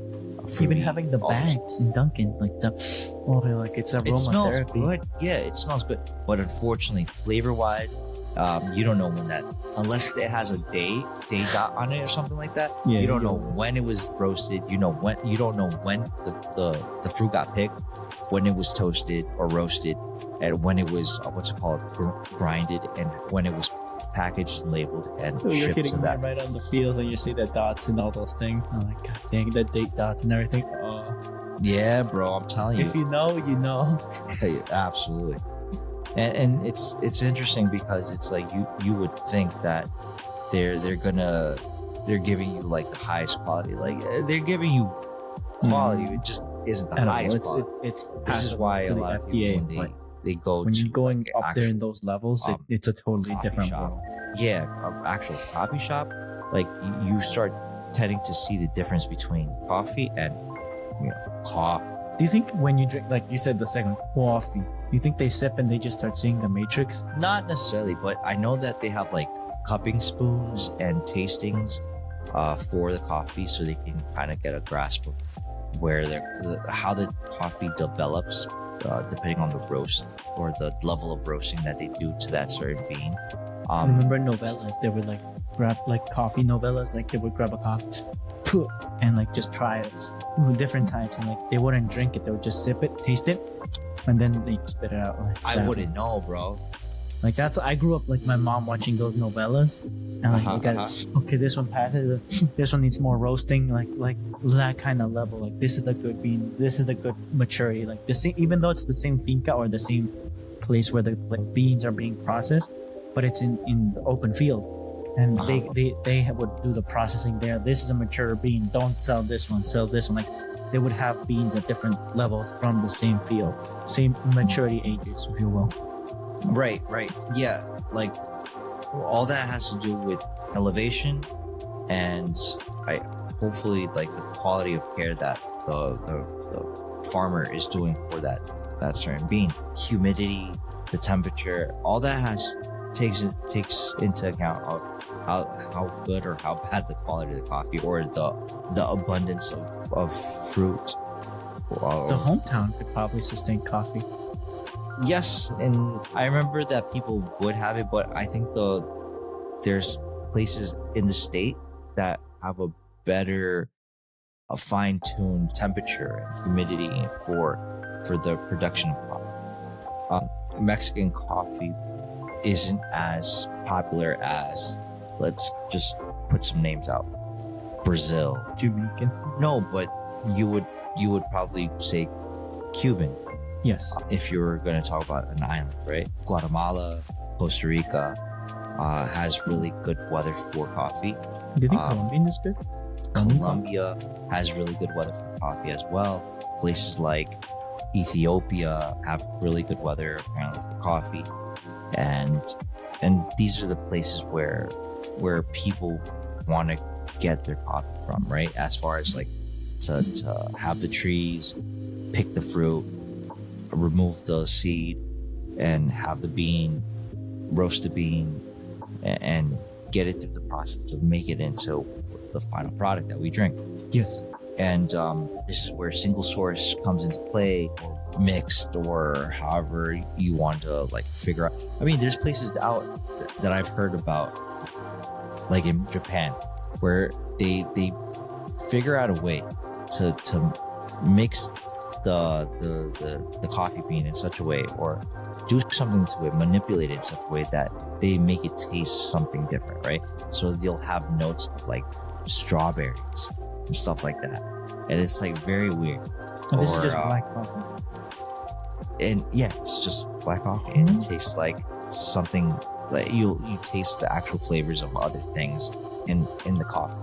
fruity, Even having the bags in Dunkin', like it's aromatherapy. it smells good. Yeah, it smells good. But unfortunately, flavor wise, you don't know when that, unless it has a day dot on it or something like that. Yeah, you don't know when it was roasted. You don't know when the fruit got picked, when it was toasted or roasted, and when it was grinded, and when it was packaged and labeled and You're shipped to hitting me that. right on the feels when you see the dots and all those things. I'm like, God dang, the date dots and everything. Yeah, bro, I'm telling you. If you know, you know. Hey, absolutely. And it's interesting because it's like you would think that they're giving you like the highest quality, like they're giving you quality. It just isn't the highest quality. This is why a lot of people when they go when to you're going like up there in those levels, it's a totally different shop. world. Yeah, an actual coffee shop, like you start tending to see the difference between coffee and coffee. Do you think when you drink, like you said, the second coffee, do you think they sip and they just start seeing the Matrix? Not necessarily, but I know that they have like cupping spoons and tastings for the coffee, so they can kind of get a grasp of how the coffee develops, depending on the roast or the level of roasting that they do to that certain bean. Remember novellas? They would like grab like coffee novellas, like they would grab a coffee and like just try it different types, and like they wouldn't drink it, they would just sip it, taste it, and then they spit it out. Like, I wouldn't know, bro. Like I grew up like my mom watching those novellas, and like okay, this one passes, this one needs more roasting, like that kind of level. Like this is the good bean, this is the good maturity. Like the same, even though it's the same finca or the same place where the beans are being processed, but it's in the open field. and they would do the processing there. This is a mature bean. Don't sell this one. Sell this one. Like they would have beans at different levels from the same field, same maturity ages, if you will. Right. Yeah, like all that has to do with elevation and hopefully like the quality of care that the farmer is doing for that certain bean. Humidity, the temperature, all that takes into account of how good or how bad the quality of the coffee or the abundance of fruit. The hometown could probably sustain coffee. Yes, and I remember that people would have it, but I think there's places in the state that have a better, fine-tuned temperature and humidity for the production of coffee. Mexican coffee isn't as popular as, let's just put some names out, Brazil. Jamaican. No, but you would probably say Cuban. Yes. If you were going to talk about an island, right? Guatemala, Costa Rica has really good weather for coffee. Do you think Colombian is good? Colombia has really good weather for coffee as well. Places like Ethiopia have really good weather apparently for coffee, and these are the places where people want to get their coffee from, right? As far as like to have the trees, pick the fruit, remove the seed, and have the bean, roast the bean, and get it through the process to make it into the final product that we drink. Yes. And this is where single source comes into play, or mixed, or however you want to like figure out. I mean, there's places out that I've heard about, like in Japan, where they figure out a way to mix the coffee bean in such a way, or do something to it, manipulate it in such a way that they make it taste something different, right? So you'll have notes of like strawberries and stuff like that, and it's like very weird. And this is just black coffee. And yeah, it's just black coffee, and it tastes like something like you taste the actual flavors of other things in the coffee,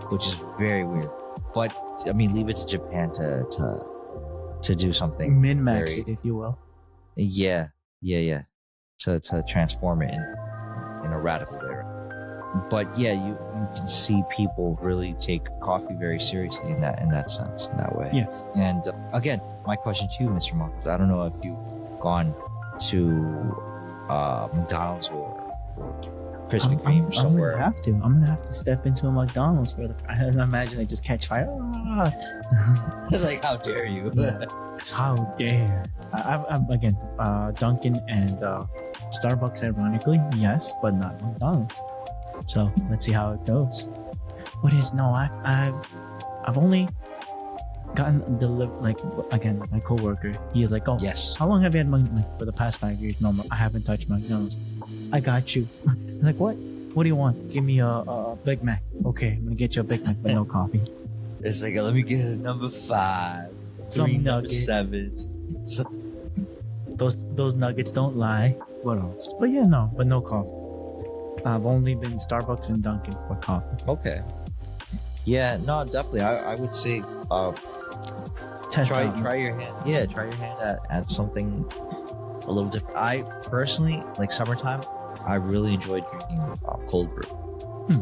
which is very weird. But I mean, leave it to Japan to do something Min-max it, if you will. Yeah. To transform it in a radical way. But yeah, you can see people really take coffee very seriously in that sense, in that way. Yes. And again, my question to you, Mr. Marcos, I don't know if you've gone to McDonald's or Krispy Kreme somewhere. I'm gonna have to step into a McDonald's for the. I imagine I just catch fire. Like, how dare you? How dare! I'm again, Dunkin' and Starbucks, ironically, yes, but not McDonald's. So let's see how it goes. What is no? I've only gotten delivered. Like again, my coworker, he is like, oh yes. How long have you had like for the past 5 years? No, I haven't touched McDonald's. I got you. He's like, what? What do you want? Give me a Big Mac. Okay, I'm gonna get you a Big Mac, but no coffee. It's like, let me get a number 5. Some number nuggets. 7s. Those nuggets don't lie. What else? But yeah, no, but no coffee. I've only been Starbucks and Dunkin' for coffee. Okay. Yeah, no, definitely. I would say try your hand. Yeah, try your hand at something a little different. I personally, like summertime, I really enjoy drinking cold brew.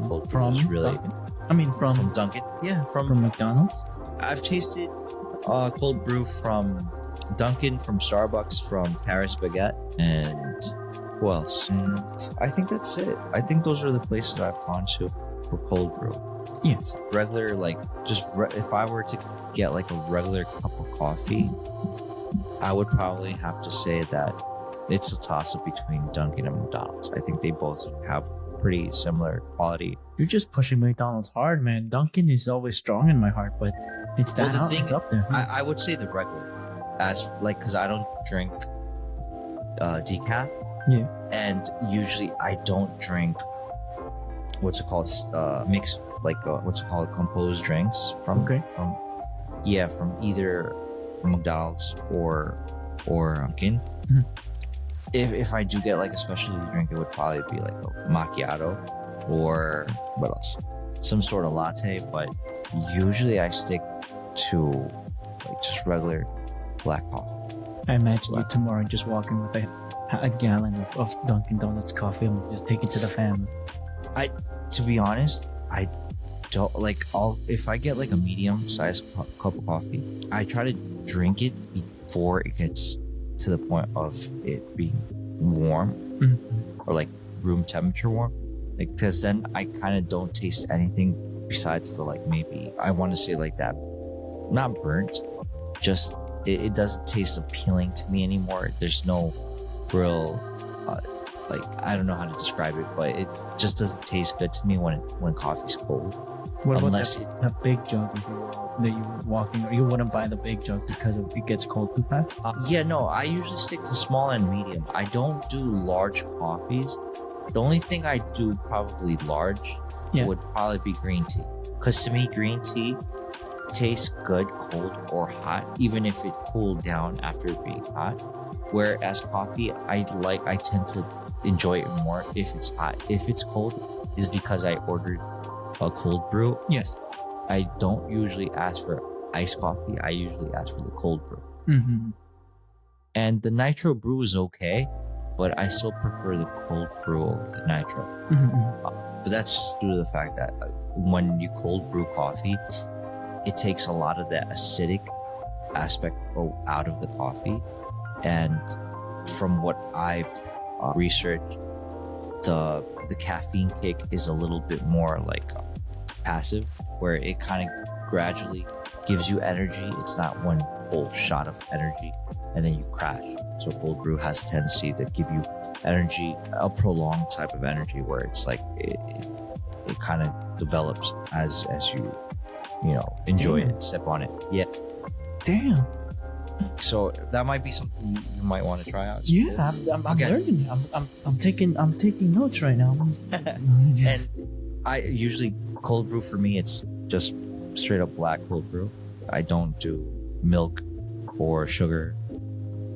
Cold brew From is really Dunkin'? I mean from Dunkin'. Yeah, from McDonald's. I've tasted cold brew from Dunkin', from Starbucks, from Paris Baguette, and who else? And I think that's it. I think those are the places I've gone to for cold brew. Yes. Regular, like, if I were to get like a regular cup of coffee, I would probably have to say that it's a toss-up between Dunkin' and McDonald's. I think they both have pretty similar quality. You're just pushing McDonald's hard, man. Dunkin' is always strong in my heart, but it's that Well, it's up there. I would say the regular, as like, because I don't drink decaf. Yeah. And usually I don't drink what's it called, mixed, like what's it called, composed drinks from either McDonald's or Dunkin'. Mhm. If I do get like a specialty drink, it would probably be like a macchiato, or what else? Some sort of latte, but usually I stick to like just regular black coffee. I imagine you tomorrow just walking with a gallon of Dunkin' Donuts coffee and just take it to the family. To be honest, I don't like if I get like a medium sized cup of coffee, I try to drink it before it gets to the point of it being warm or like room temperature warm, like, because then I kind of don't taste anything besides the like, maybe I want to say like that, not burnt, just it doesn't taste appealing to me anymore. There's no real like, I don't know how to describe it, but it just doesn't taste good to me when coffee's cold. What about that big jug that you were walking, or you wouldn't buy the big jug because it gets cold too fast? Yeah, no, I usually stick to small and medium. I don't do large coffees. The only thing I do probably large would probably be green tea. Because to me, green tea tastes good cold or hot, even if it cooled down after being hot. Whereas coffee, I tend to enjoy it more if it's hot. If it's cold, is because I ordered a cold brew. Yes. I don't usually ask for iced coffee. I usually ask for the cold brew. Mm-hmm. And the nitro brew is okay, but I still prefer the cold brew over the nitro. Mm-hmm. But that's just due to the fact that when you cold brew coffee, it takes a lot of the acidic aspect out of the coffee. And from what I've researched, the caffeine kick is a little bit more like passive, where it kind of gradually gives you energy. It's not one whole shot of energy and then you crash. So cold brew has a tendency to give you energy, a prolonged type of energy, where it's like it kind of develops as you enjoy it, step on it. Yeah. Damn. So that might be something you might want to try out. It's yeah, cool. I'm learning. I'm taking notes right now. And I usually cold brew for me, it's just straight up black cold brew. I don't do milk or sugar.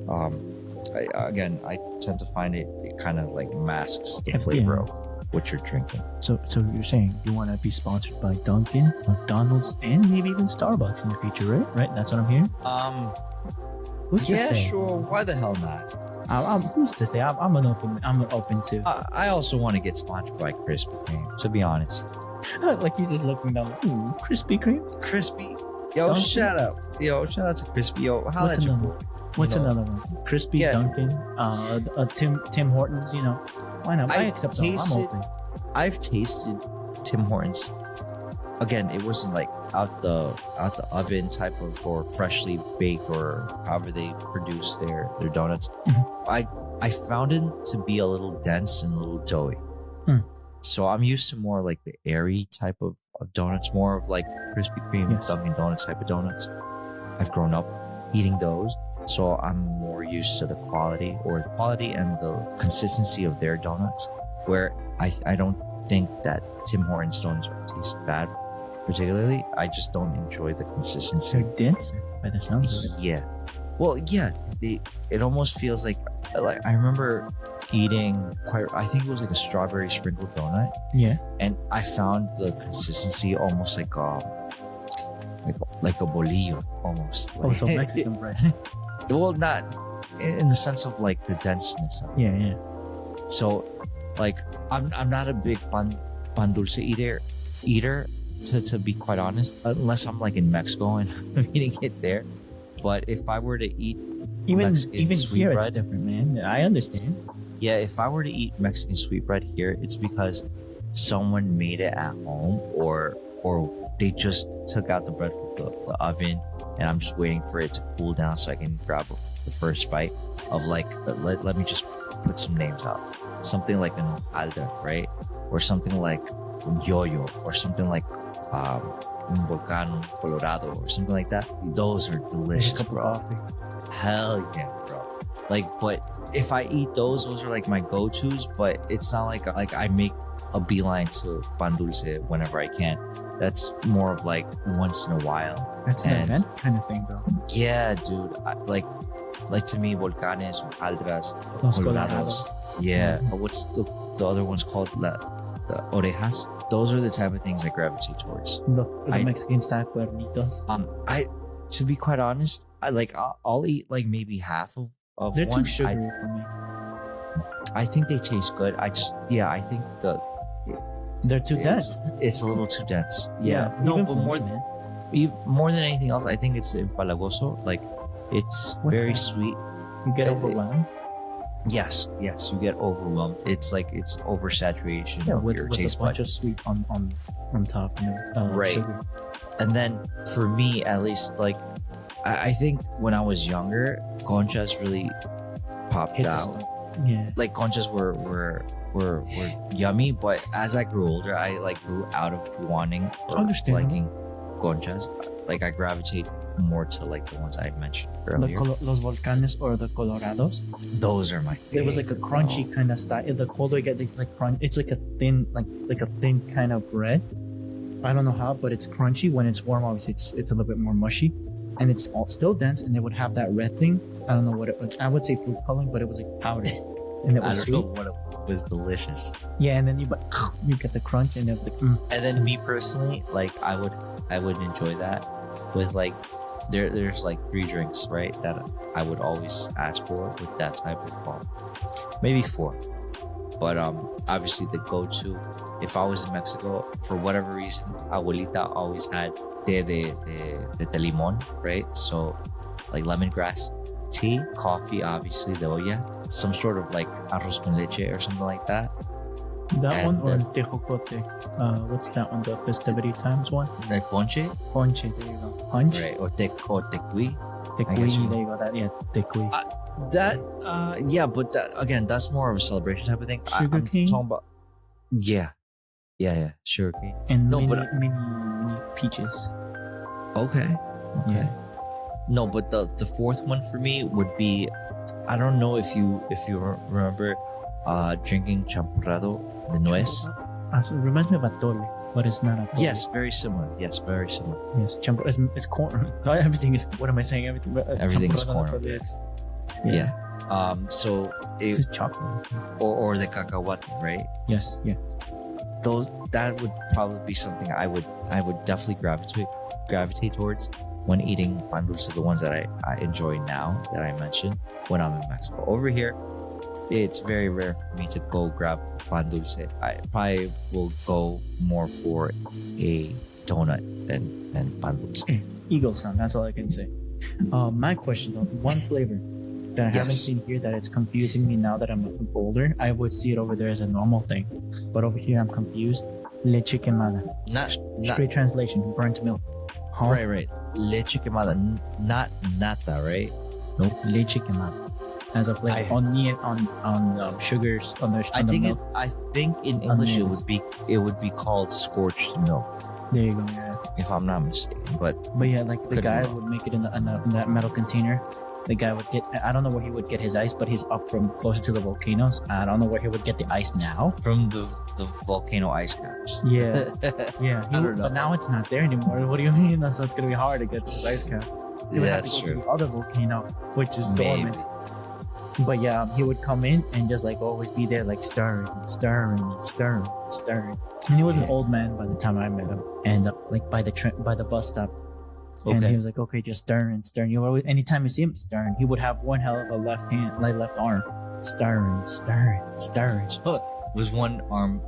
I tend to find it kind of like masks the flavor of what you're drinking. So you're saying you want to be sponsored by Dunkin', McDonald's, and maybe even Starbucks in the future, right? Right? That's what I'm hearing. Who's to say? Sure. Why the hell not? Who's to say? I'm open to. I also want to get sponsored by Krispy Kreme, to be honest. Like you just looking down, Krispy Kreme? Crispy. Yo, Dunkin'? Shut up. Yo, shout out to Crispy. Yo, how What's another one? What's another one? Crispy, Dunkin', Tim Hortons, Why not? I accept them. I'm open. I've tasted Tim Hortons. Again, it wasn't like out the oven type of, or freshly baked, or however they produce their donuts. Mm-hmm. I found it to be a little dense and a little doughy. So I'm used to more like the airy type of donuts, more of like Krispy Kreme, Dunkin' Donuts type of donuts. I've grown up eating those, so I'm more used to the quality and the consistency of their donuts, where I don't think that Tim Hortons donuts taste bad particularly. I just don't enjoy the consistency. They're dense by the sounds of it. Yeah. Well, yeah, it almost feels like I remember eating I think it was like a strawberry sprinkled donut. Yeah. And I found the consistency almost like a bolillo almost. So Mexican bread. Well, not in the sense of like the denseness of it. Yeah. So like I'm not a big pan dulce eater to be quite honest, unless I'm like in Mexico and I'm eating it there. But if I were to eat even Mexican here, sweetbread, it's different, man. I understand. Yeah, if I were to eat Mexican sweetbread here, it's because someone made it at home, or they just took out the bread from the oven, and I'm just waiting for it to cool down so I can grab the first bite of like, let me just put some names out. Something like an hojaldra, right? Or something like un yoyo, or something like un volcán colorado, or something like that. Those are delicious, bro. Hell yeah, bro. Like, but if I eat those are like my go-tos, but it's not like I make a beeline to pan dulce whenever I can. That's more of like once in a while. That's an event kind of thing, though. Yeah, dude. Like to me, volcanes, hojaldras, colorados. Yeah. But what's the other ones called? the orejas. Those are the type of things I gravitate towards. The Mexican style cuernitos. To be quite honest, I'll eat like maybe half of They're one. too sugary for me. I think they taste good. I think They're too dense. it's a little too dense. Yeah, No, even but for more me, man. more than anything else, I think it's empalagoso. Like it's What's very that? sweet. You get It- overwhelmed. Yes, you get overwhelmed. It's like it's oversaturation Yeah, of with your a taste bunch bud. of sweet on top, Right. sugar. And then for me, at least, like I think when I was younger, conchas really popped Hit the out. spot. Yeah. Like conchas were yummy, but as I grew older, I like grew out of wanting or Understandable. liking conchas. Like I gravitate more to like the ones I mentioned The earlier. Los Volcanes or the Colorados. Those are my favorite. It was like a crunchy kind of style. The colder you get, it's like crunch. It's like a thin, like a thin kind of bread. I don't know how, but it's crunchy. When it's warm, obviously it's a little bit more mushy, and it's still dense. And they would have that red thing. I don't know what it was. I would say fruit coloring, but it was like powder, and it I was don't know sweet. what it was delicious. Yeah, and then you get the crunch, and it was like, And then me personally, like I would enjoy that with like there's like 3 drinks, right, that I would always ask for with that type of maybe 4. But obviously the go-to, if I was in Mexico, for whatever reason, abuelita always had de limon, right? So like lemongrass tea, coffee, obviously the olla, some sort of like arroz con leche or something like that. that And one or the- tejocote. What's that one? The festivity times one. Like ponche, Ponche. There you go. Punch. right? Or tecuy. I guess Tecuy. you- There you go. That tecuy. That yeah, but that, again, that's more of a celebration type of thing. Sugar I'm cane? talking about yeah, sugar cane. And no, mini, but- mini peaches. Okay. Yeah. No, but the fourth one for me would be, I don't know if you remember drinking champurrado de nuez. It reminds me of atole, but it's not atole. Yes, very similar. Yes, very similar. Yes, it's corn. Everything is. What am I saying? Everything. Everything is champurrado corn. atole is- Yeah. So It's just chocolate. or the cacahuate, right? Yes. That would probably be something I would definitely gravitate towards when eating pan dulce, the ones that I enjoy now that I mentioned when I'm in Mexico. Over here, it's very rare for me to go grab pan dulce. I probably will go more for a donut than pan dulce. Eagle sound. That's all I can say. My question though, one flavor that I haven't Yes. seen here that it's confusing me now that I'm older. I would see it over there as a normal thing, but over here I'm confused. Leche quemada. Not Straight translation: burnt milk. Huh? right. Leche quemada, not nata, right? Nope. Leche quemada. As a flavor on sugars on the milk. I think in English it would be called scorched milk, There you go. Yeah. if I'm not mistaken. But But yeah, like the Could be guy wrong. would make it in that metal container. The guy would get. I don't know where he would get his ice, but he's up from closer to the volcanoes. I don't know where he would get the ice now. from the volcano ice caps. Yeah, yeah. I don't know. But now it's not there anymore. What do you mean? So it's gonna be hard to get this ice cap. He would Yeah, have that's to go to true. the other volcano, which is Maybe. dormant. But yeah, he would come in and just like always be there, like stirring. And he was an old man by the time I met him, and like by the bus stop. And he Okay. was like, okay, just stirring. You always, anytime you see him stirring, he would have one hell of a left arm, stirring. Was one arm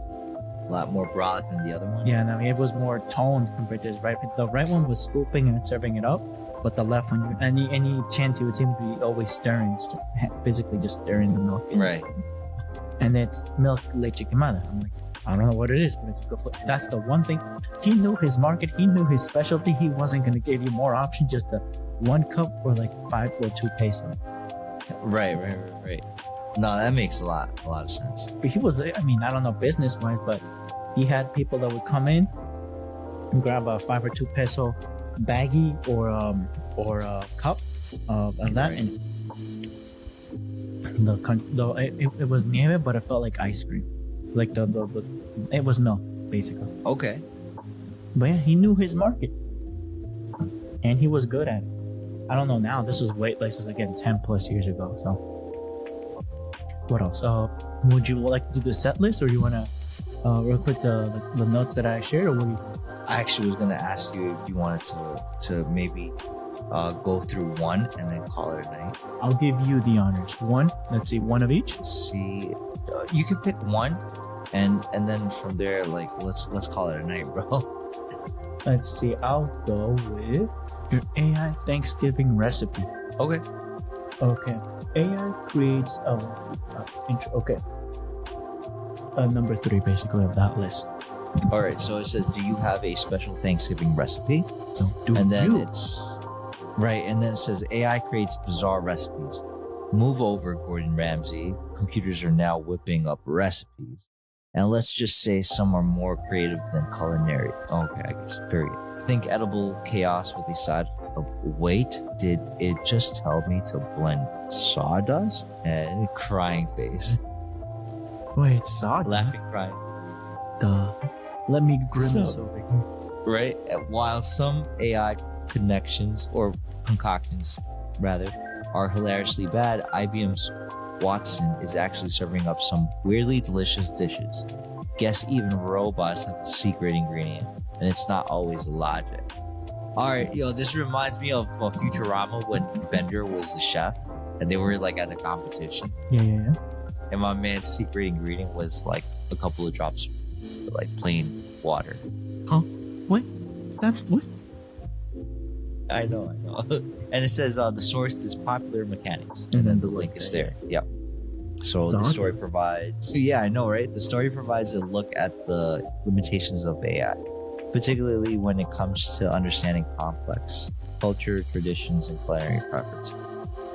a lot more broad than the other one? Yeah, and I mean, it was more toned compared to his right. The right one was scooping and serving it up, but the left one, any chance you would seem to be always stirring, physically just stirring the milk. Right. And it's milk leche quemada. I'm like, I don't know what it is, but it's good. That's the one thing. He knew his market. He knew his specialty. He wasn't going to give you more options. Just the 1 cup for like 5 or 2 peso. Right. No, that makes a lot of sense. But he was, I mean, I don't know business wise, but he had people that would come in and grab a 5 or 2 peso baggie or a cup of that, Right. and it was nieve, but it felt like ice cream, like the it was milk basically. Okay. But yeah, he knew his market, and he was good at it. I don't know now. This is again 10 plus years ago. So, what else? Would you like to do the set list, or you wanna real quick the notes that I shared, or what do you? I actually was gonna ask you if you wanted to maybe go through one and then call it a night. I'll give you the honors. One. Let's see, one of each. Let's see, you can pick one, and then from there, like let's call it a night, bro. Let's see. I'll go with your AI Thanksgiving recipe. Okay. Okay. AI creates a intro. Okay. Number 3, basically, of that list. All right. So it says, do you have a special Thanksgiving recipe? So do And then you? it's right, and then it says AI creates bizarre recipes. Move over, Gordon Ramsay. Computers are now whipping up recipes. And let's just say some are more creative than culinary. Okay, I guess, period. Think edible chaos with a side of wait, did it just tell me to blend sawdust? And crying face. Wait, sawdust? Laughing, crying. Duh. Let me grimace So- over here. Right? And while some AI connections or concoctions, rather, are hilariously bad, IBM's Watson is actually serving up some weirdly delicious dishes. Guess even robots have a secret ingredient, and it's not always logic. Alright, this reminds me of Futurama when Bender was the chef, and they were like at a competition, Yeah. and my man's secret ingredient was like a couple of drops of like plain water. What? That's what? I know. And it says the source is Popular Mechanics, and then the link is there. Yep. So the story provides. Yeah, I know, right? The story provides a look at the limitations of AI, particularly when it comes to understanding complex culture, traditions, and culinary preferences.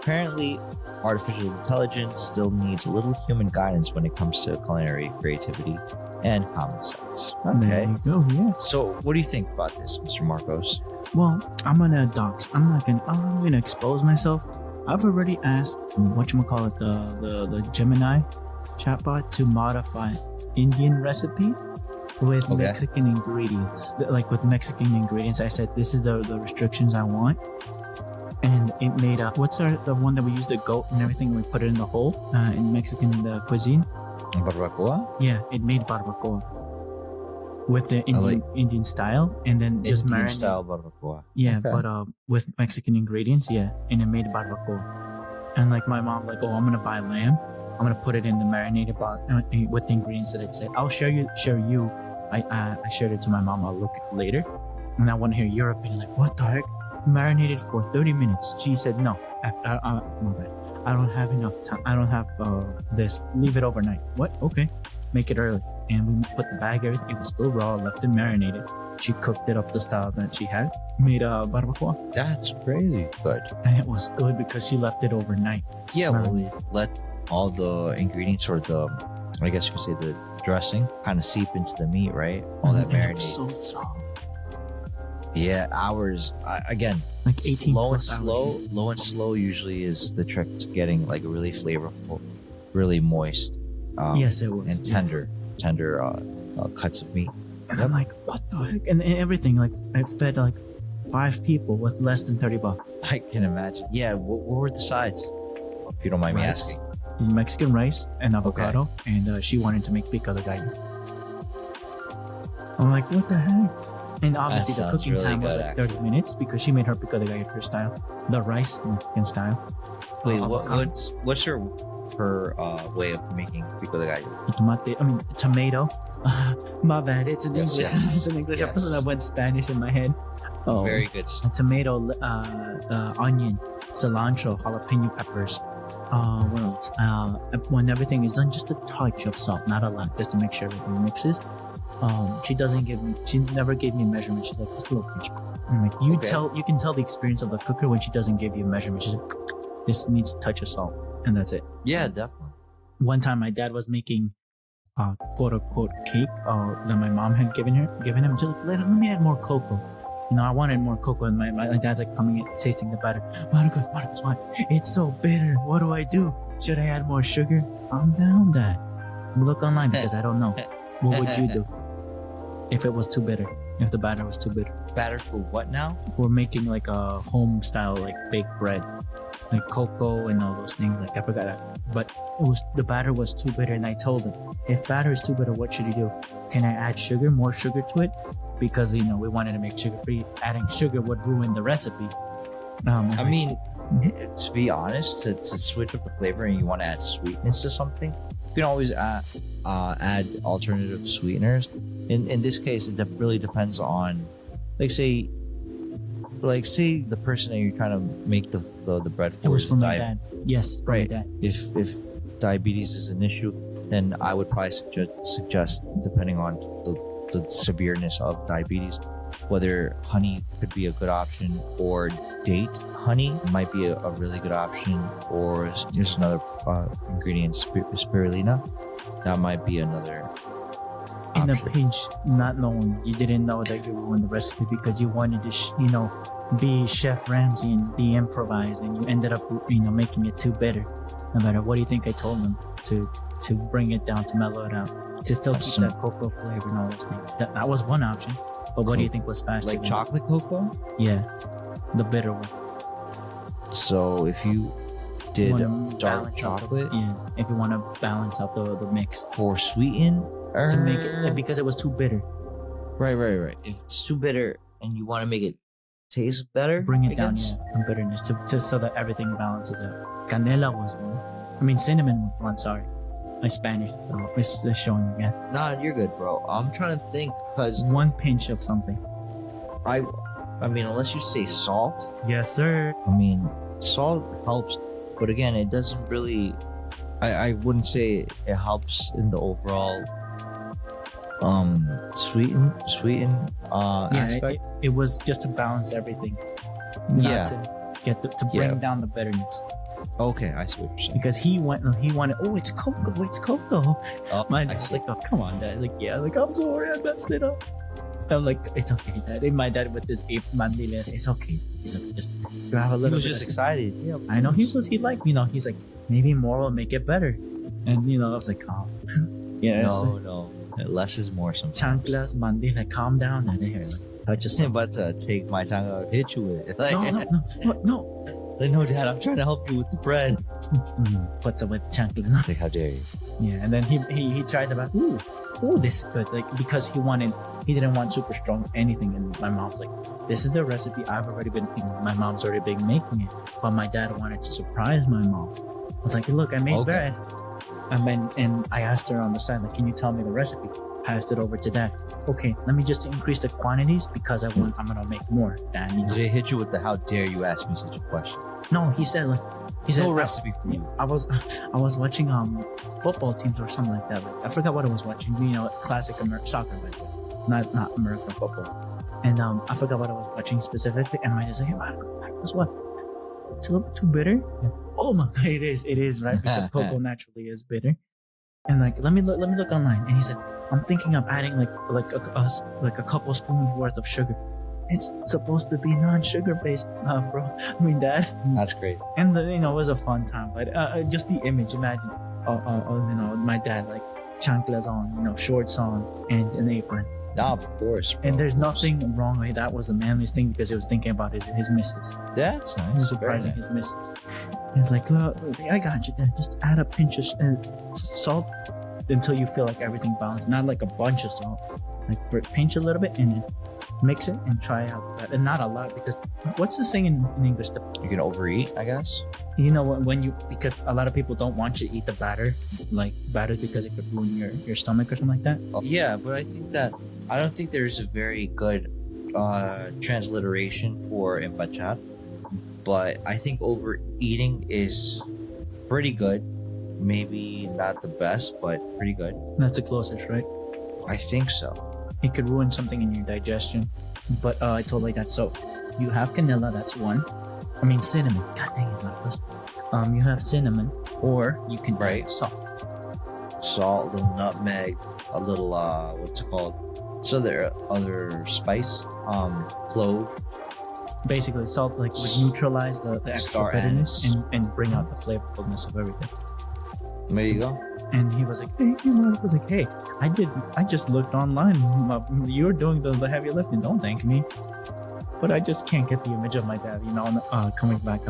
Apparently, artificial intelligence still needs a little human guidance when it comes to culinary creativity and common sense. There Okay. you go, yeah. So, what do you think about this, Mr. Marcos? Well, I'm gonna expose myself. I've already asked whatchamacallit, the Gemini chatbot to modify Indian recipes with Okay. Mexican ingredients. Like with Mexican ingredients, I said this is the restrictions I want. And it made the one that we use, the goat and everything, we put it in the hole in Mexican cuisine. Barbacoa? Yeah, it made barbacoa with the Indian style, and then just Indian marinate. style barbacoa. Yeah, Okay. but with Mexican ingredients, yeah, and it made barbacoa. And like my mom, like, oh, I'm gonna buy lamb. I'm gonna put it in the marinated box with the ingredients that it said. I'll share you. I shared it to my mom. I'll look at it later, and I want to hear your opinion. Like, what the heck? Marinated for 30 minutes. She said no. My bad. I don't have enough time. I don't have this. Leave it overnight. What? Okay. Make it early. And we put the bag, everything. It was still raw, left it marinated. She cooked it up the style that she had. Made a barbacoa. That's crazy good. And it was good because she left it overnight. Yeah, well, we let all the ingredients or I guess you could say the dressing kind of seep into the meat, right? All that And it was marinade. so soft. Yeah, hours. Again, Like 18 low and plus slow. hours. Low and slow usually is the trick to getting like a really flavorful, really moist, Yes, it was. and yes. tender cuts of meat. And I'm like, what the heck? And everything, like, I fed like 5 people with less than $30. I can imagine. Yeah, what were the sides? If you don't mind me Rice. asking. Mexican rice and avocado, and she wanted to make pico de gallo. I'm like, what the heck? And obviously the sounds cooking really time was good, like 30 minutes because she made her pico de gallo her style. The rice Mexican style. Wait, Avocado. what's her way of making pico de gallo? Tomato. My bad. It's in Yes, English. yes, It's in English. yes. I went Spanish in my head. Oh, Very good. a tomato, onion, cilantro, jalapeno peppers. What else? When everything is done, just a touch of salt, not a lot, just to make sure everything mixes. She never gave me a measurement. She's like, just a little pinch. I'm like, you can tell the experience of the cooker when she doesn't give you a measurement. She's like, this needs a touch of salt, and that's it. Yeah, definitely. One time, my dad was making quote unquote cake that my mom had given him. She's like, let me add more cocoa. I wanted more cocoa, and my dad's like coming in, tasting the batter. Marcos, what? It's so bitter. What do I do? Should I add more sugar? I'm down that. Look online because I don't know. What would you do if it was too bitter? If the batter was too bitter? Batter for what now? We're making like a home style like baked bread. like cocoa and all those things. Like I forgot that, but the batter was too bitter, and I told him, if batter is too bitter, what should you do? Can I add sugar, more sugar to it? Because we wanted to make sugar free. Adding sugar would ruin the recipe. I mean, to be honest, to switch up the flavor and you want to add sweetness to something, you can always add alternative sweeteners. In this case, it really depends on, say the person that you're trying to make the bread for. It was for my dad. Yes, right. My dad. If diabetes is an issue, then I would probably suggest depending on the severeness of diabetes, whether honey could be a good option, or date honey might be a really good option, or there's another ingredient, spirulina, that might be another option. In a pinch, not knowing, you didn't know that you ruined the recipe because you wanted to be Chef Ramsay and be improvised, and you ended up making it too bitter. No matter what do you think I told him to bring it down, to mellow it out, to still keep that cocoa flavor and all those things. That was one option. But what do you think was faster? Like chocolate cocoa? Yeah, the bitter one. So if you did dark chocolate, if you want to balance out the mix for sweeten, to make it, because it was too bitter. Right. If it's too bitter and you want to make it taste better, bring it down, from bitterness to so that everything balances out. Canela was one. I mean, cinnamon was one. Sorry, my Spanish is showing again. Nah, you're good, bro. I'm trying to think, because one pinch of something. I mean, unless you say salt. Yes, sir. I mean, salt helps, but again, it doesn't really. I wouldn't say it helps in the overall sweeten aspect. It was just to balance everything. Not to get to bring down the bitterness. Okay, I see what you're saying. Because he wanted, it's cocoa. Oh, my dad's like, oh, come on, dad. Like, yeah, like, I'm sorry, I messed it up. I'm like, it's okay, dad. And my dad with this ape mandila, it's okay. He's like, just grab a little. He was just excited. Yeah, I know he liked, he's like, maybe more will make it better. And I was like, oh, yeah. No, less is more sometimes. Chanclas, mandila, calm down, and here, like, touch yourself. I'm about to take my tongue out, hit you with it. Like, no. Like, no, Dad, I'm trying to help you with the bread. What's up with chancla? Like, how dare you? Yeah, and then he tried to like, ooh, this is good. Like, because he didn't want super strong anything. And my mom's like, this is the recipe I've already been, my mom's already been making it. But my dad wanted to surprise my mom. I was like, look, I made bread. And I asked her on the side, like, can you tell me the recipe? Passed it over to dad. Okay, let me just increase the quantities because I'm gonna make more. Dad, Did it hit you with the how dare you ask me such a question? No, he said no recipe for you. I was watching football teams or something like that. Like, I forgot what I was watching. Classic soccer, by the way, not American football. And I forgot what I was watching specifically. And my dad's like, hey, Marcos, what? It's a little bit too bitter. And, oh my God, it is right, because cocoa naturally is bitter. And like, let me look online. And he said, I'm thinking of adding like a couple spoons worth of sugar. It's supposed to be non-sugar based, bro. I mean, Dad. That's great. And it was a fun time. But just the image, imagine, my dad like chanclas on, shorts on, and an apron. Nah, of course. Bro, and there's nothing wrong with that. Was the manliest thing because he was thinking about his missus. That's nice. He was surprising his missus. He's like, look, I got you, Dad. Just add a pinch of salt until you feel like everything balanced. Not like a bunch of salt. Like pinch a little bit and then mix it and try out that. And not a lot, because what's the saying in English? You can overeat, I guess. Because a lot of people don't want you to eat the batter because it could ruin your stomach or something like that. Yeah, but I don't think there's a very good transliteration for empachar. But I think overeating is pretty good. Maybe not the best, but pretty good. That's the closest, right? I think so. It could ruin something in your digestion. But I told like that. So you have canela, that's one. I mean cinnamon. God dang it, Marcos. You have cinnamon, or you can add salt. Salt, a little nutmeg, a little what's it called? So there are other spice, clove. Basically, salt would neutralize the extra bitterness and bring out the flavorfulness of everything. There you go. And he was like, thank you, Mom. I was like, hey, I just looked online. You're doing the heavy lifting. Don't thank me. But I just can't get the image of my dad, coming back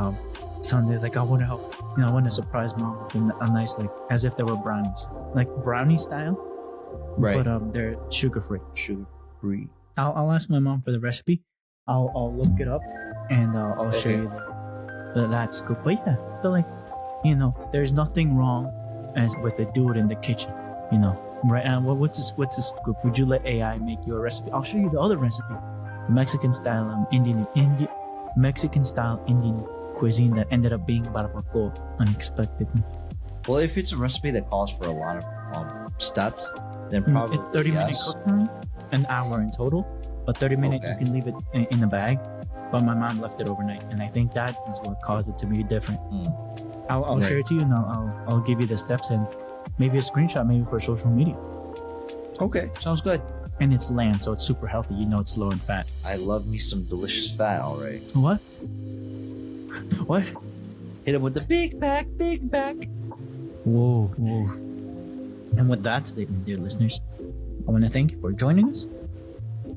Sundays, like I want to help. I want to surprise mom with a nice, like, as if they were brownies, like brownie style, Right. but they're sugar free. Sugar free. I'll ask my mom for the recipe. I'll look it up and I'll show Okay. you that scoop. But yeah, I feel like there's nothing wrong as with the do it in the kitchen. Right? And what's the scoop? Would you let AI make you a recipe? I'll show you the other recipe, the Mexican style Indian cuisine that ended up being barbacoa unexpectedly. Well, if it's a recipe that calls for a lot of steps, then probably It's 30-minute yes. cook time, an hour in total, but 30-minute you Okay. can leave it in a bag. But my mom left it overnight, and I think that is what caused it to be different. I'll Right. share it to you, and I'll give you the steps and maybe a screenshot, maybe for social media. Okay, sounds good. And it's lamb, so it's super healthy. It's low in fat. I love me some delicious fat. All right, What? What? hit it with the big back, big back. Whoa. And with that statement, dear listeners, I want to thank you for joining us.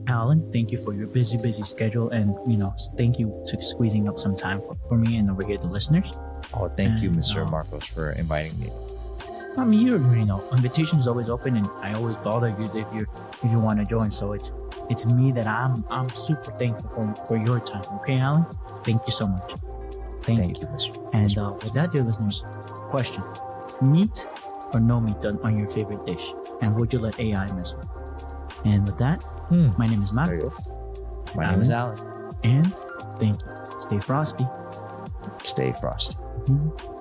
Alan, thank you for your busy schedule, and thank you to squeezing up some time for me and over here the listeners. Oh, thank you, And, Mr. Marcos, for inviting me. I mean, you already know, invitation is always open, and I always bother you if you want to join. So it's me that I'm super thankful for your time. Okay, Alan, thank you so much. Thank you. Mr. And with that, dear listeners, question: meat or no meat on your favorite dish, and would you let AI mess with? And with that, my name is Matt, There you go. My name is Alan. and thank you. Stay frosty. Stay frosty. Mhm.